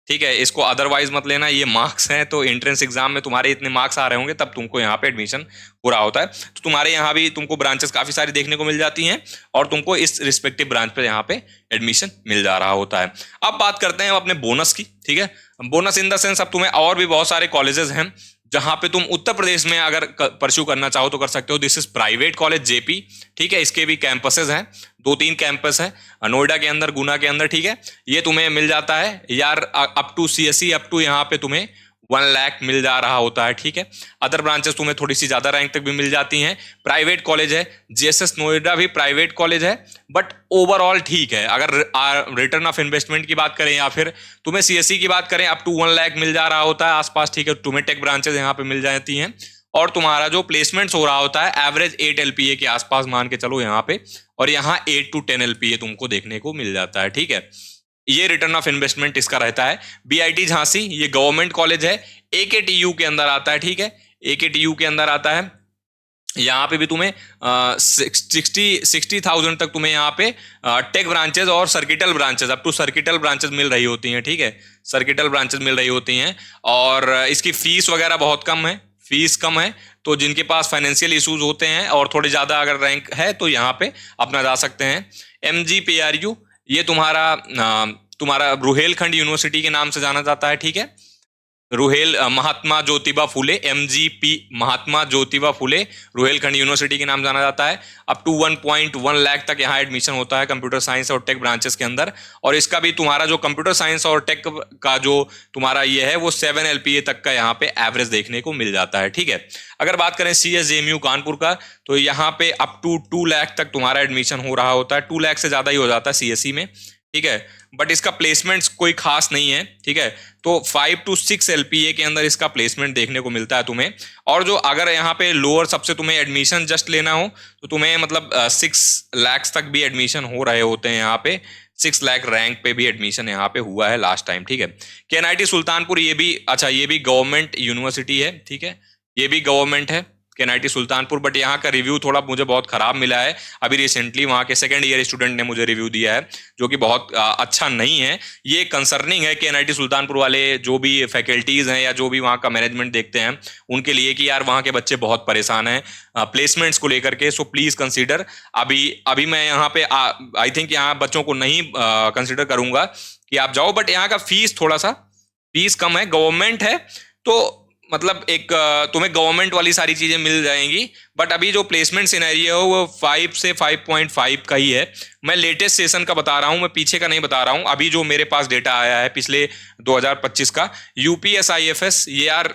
ठीक है, इसको अदरवाइज मत लेना, ये मार्क्स हैं। तो एंट्रेंस एग्जाम में तुम्हारे इतने मार्क्स आ रहे होंगे तब तुमको यहाँ पे एडमिशन हो रहा होता है। तो तुम्हारे यहाँ भी तुमको ब्रांचेस काफी सारी देखने को मिल जाती हैं, और तुमको इस रिस्पेक्टिव ब्रांच पे यहाँ पे एडमिशन मिल जा रहा होता है। अब बात करते हैं अपने बोनस की, ठीक है। बोनस इन द सेंस, अब तुम्हें और भी बहुत सारे कॉलेजेस हैं जहां पे तुम उत्तर प्रदेश में अगर परस्यू करना चाहो तो कर सकते हो। This is private college JP, ठीक है। इसके भी कैंपसेस हैं, 2-3 कैंपस है, नोएडा के अंदर, गुना के अंदर, ठीक है। ये तुम्हें मिल जाता है यार, up to CSE, up to यहाँ पे तुम्हें 1 लाख मिल जा रहा होता है, ठीक है। अदर ब्रांचेस तुम्हें थोड़ी सी ज्यादा रैंक तक भी मिल जाती हैं। प्राइवेट कॉलेज है, जीएसएस नोएडा भी प्राइवेट कॉलेज है, बट ओवरऑल ठीक है। अगर रिटर्न ऑफ इन्वेस्टमेंट की बात करें या फिर तुम्हें सीएससी की बात करें, अप टू 1 लाख मिल जा रहा होता है आसपास, ठीक है। तुम्हें टेक ब्रांचेस यहाँ पे मिल जाती हैं, और तुम्हारा जो प्लेसमेंट्स हो रहा होता है एवरेज 8 एलपीए के आसपास मान के चलो यहाँ पे, और यहाँ 8 to 10 एलपीए तुमको देखने को मिल जाता है, ठीक है। ये रिटर्न ऑफ इन्वेस्टमेंट इसका रहता है। बीआईटी झांसी ये गवर्नमेंट कॉलेज है, एकेटीयू के अंदर आता है, ठीक है। एकेटीयू के अंदर आता है। यहाँ पे भी तुम्हें 60,000 तक तुम्हें यहाँ पे टेक ब्रांचेस और circuital branches, up to circuital branches मिल रही होती हैं, ठीक है। सर्किटल ब्रांचेस मिल रही होती हैं, और इसकी फीस वगैरह बहुत कम है, फीस कम है। तो जिनके पास फाइनेंशियल इश्यूज होते हैं और थोड़े ज़्यादा अगर रैंक है तो यहाँ पे अपना जा सकते हैं। MGPRU ये तुम्हारा रुहेलखंड यूनिवर्सिटी के नाम से जाना जाता है, ठीक है। महात्मा ज्योतिबा फुले, MGP महात्मा ज्योतिबा फुले रुहेलखंड यूनिवर्सिटी के नाम जाना जाता है। अप टू 1.1 लाख तक यहाँ एडमिशन होता है कंप्यूटर साइंस और टेक ब्रांचेस के अंदर। और इसका भी तुम्हारा जो कंप्यूटर साइंस और टेक का जो तुम्हारा ये है वो 7 एलपीए तक का यहाँ पे एवरेज देखने को मिल जाता है, ठीक है। अगर बात करें CSJMU कानपुर का, तो यहाँ पे अप टू 2 लाख तक तुम्हारा एडमिशन हो रहा होता है। 2 लाख से ज्यादा ही हो जाता है CSE में, ठीक है। बट इसका प्लेसमेंट्स कोई खास नहीं है, ठीक है। तो 5 to 6 एलपीए के अंदर इसका प्लेसमेंट देखने को मिलता है तुम्हें। और जो अगर यहाँ पे लोअर सबसे तुम्हें एडमिशन जस्ट लेना हो तो तुम्हें मतलब 6 लाख तक भी एडमिशन हो रहे होते हैं यहाँ पे। 6 लाख रैंक पे भी एडमिशन यहाँ पे हुआ है लास्ट टाइम, ठीक है। KNIT सुल्तानपुर ये भी ये भी गवर्नमेंट यूनिवर्सिटी है, ठीक है। ये भी गवर्नमेंट है KNIT सुल्तानपुर, बट यहाँ का रिव्यू थोड़ा मुझे बहुत खराब मिला है। अभी रिसेंटली वहाँ के सेकंड ईयर स्टूडेंट ने मुझे रिव्यू दिया है, जो कि बहुत अच्छा नहीं है। ये कंसर्निंग है KNIT सुल्तानपुर वाले जो भी फैकल्टीज हैं या जो भी वहाँ का मैनेजमेंट देखते हैं उनके लिए, कि यार वहाँ के बच्चे बहुत परेशान हैं प्लेसमेंट्स को लेकर के। So please consider. अभी मैं यहाँ पे आई थिंक यहाँ बच्चों को नहीं कंसिडर करूंगा कि आप जाओ, बट यहाँ का फीस थोड़ा सा फीस कम है, गवर्नमेंट है, तो मतलब एक तुम्हें गवर्नमेंट वाली सारी चीजें मिल जाएंगी। बट अभी जो प्लेसमेंट सिनेरियो है वो 5 से 5.5 का ही है। मैं लेटेस्ट सेशन का बता रहा हूं, मैं पीछे का नहीं बता रहा हूं। अभी जो मेरे पास डेटा आया है पिछले 2025 का, UPSIFS ये यार,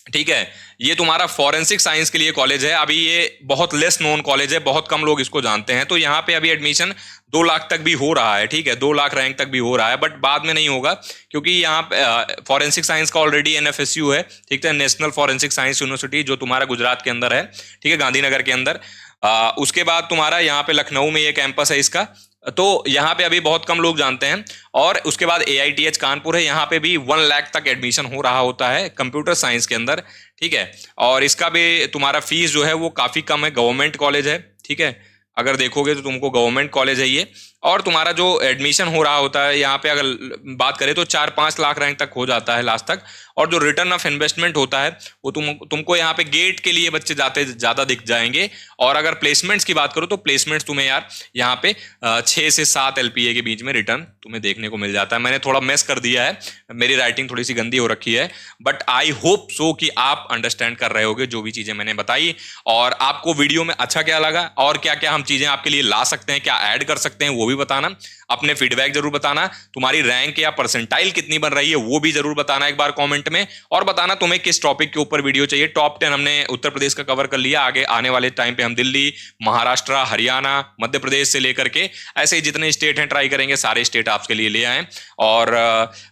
ठीक है, ये तुम्हारा फॉरेंसिक साइंस के लिए कॉलेज है। अभी ये बहुत लेस नोन कॉलेज है, बहुत कम लोग इसको जानते हैं। तो यहाँ पे अभी एडमिशन 2 लाख तक भी हो रहा है, ठीक है। 2 लाख रैंक तक भी हो रहा है, बट बाद में नहीं होगा, क्योंकि यहाँ पे फॉरेंसिक साइंस का ऑलरेडी NFSU है, ठीक है, नेशनल फॉरेंसिक साइंस यूनिवर्सिटी, जो तुम्हारा गुजरात के अंदर है, ठीक है, गांधीनगर के अंदर। उसके बाद तुम्हारा यहाँ पे लखनऊ में ये कैंपस है इसका, तो यहाँ पे अभी बहुत कम लोग जानते हैं। और उसके बाद AITH कानपुर है, यहाँ पे भी 1 लाख तक एडमिशन हो रहा होता है कंप्यूटर साइंस के अंदर, ठीक है। और इसका भी तुम्हारा फीस जो है वो काफी कम है, गवर्नमेंट कॉलेज है, ठीक है। अगर देखोगे तो तुमको गवर्नमेंट कॉलेज है ये। और तुम्हारा जो एडमिशन हो रहा होता है यहाँ पे अगर बात करें तो 4-5 लाख रैंक तक हो जाता है लास्ट तक। और जो रिटर्न ऑफ इन्वेस्टमेंट होता है वो तुमको यहाँ पे गेट के लिए बच्चे जाते ज्यादा दिख जाएंगे। और अगर प्लेसमेंट्स की बात करो तो प्लेसमेंट्स तुम्हें यार यहाँ पे 6 से 7 एलपीए के बीच में रिटर्न तुम्हें देखने को मिल जाता है। मैंने थोड़ा मेस कर दिया है, मेरी राइटिंग थोड़ी सी गंदी हो रखी है, बट आई होप सो कि आप अंडरस्टैंड कर रहे होगे जो भी चीजें मैंने बताई। और आपको वीडियो में अच्छा क्या लगा और क्या क्या हम चीजें आपके लिए ला सकते हैं, क्या ऐड कर सकते हैं, वो भी बताना। अपने फीडबैक जरूर बताना। तुम्हारी रैंक या परसेंटाइल कितनी बन रही है वो भी जरूर बताना एक बार कमेंट में। और बताना तुम्हें किस टॉपिक के ऊपर वीडियो चाहिए। टॉप 10 हमने उत्तर प्रदेश का कवर कर लिया, आगे आने वाले टाइम पे हम दिल्ली, महाराष्ट्र, हरियाणा, मध्य प्रदेश से लेकर के ऐसे जितने स्टेट हैं ट्राई करेंगे, सारे स्टेट आपके लिए ले आए। और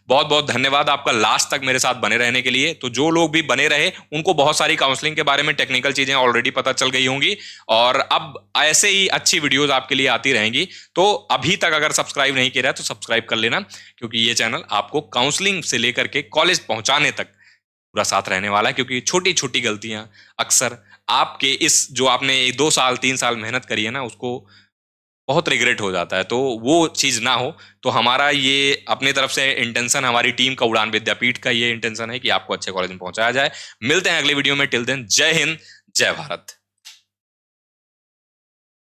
बहुत बहुत धन्यवाद आपका लास्ट तक मेरे साथ बने रहने के लिए। तो जो लोग भी बने रहे उनको बहुत सारी काउंसलिंग के बारे में टेक्निकल चीजें ऑलरेडी पता चल गई होंगी, और अब ऐसे ही अच्छी वीडियोस आपके लिए आती रहेंगी। तो अभी तक अगर सब्सक्राइब नहीं किया है तो सब्सक्राइब कर लेना, क्योंकि ये चैनल आपको काउंसलिंग से लेकर के कॉलेज पहुंचाने तक पूरा साथ रहने वाला है। क्योंकि छोटी छोटी गलतियां अक्सर आपके इस जो आपने 2 साल 3 साल मेहनत करी है ना, उसको बहुत रिग्रेट हो जाता है। तो वो चीज ना हो, तो हमारा ये अपनी तरफ से इंटेंशन, हमारी टीम का, उड़ान विद्यापीठ का ये इंटेंशन है कि आपको अच्छे कॉलेज में पहुंचाया जाए। मिलते हैं अगले वीडियो में। टिल देन जय हिंद, जय भारत।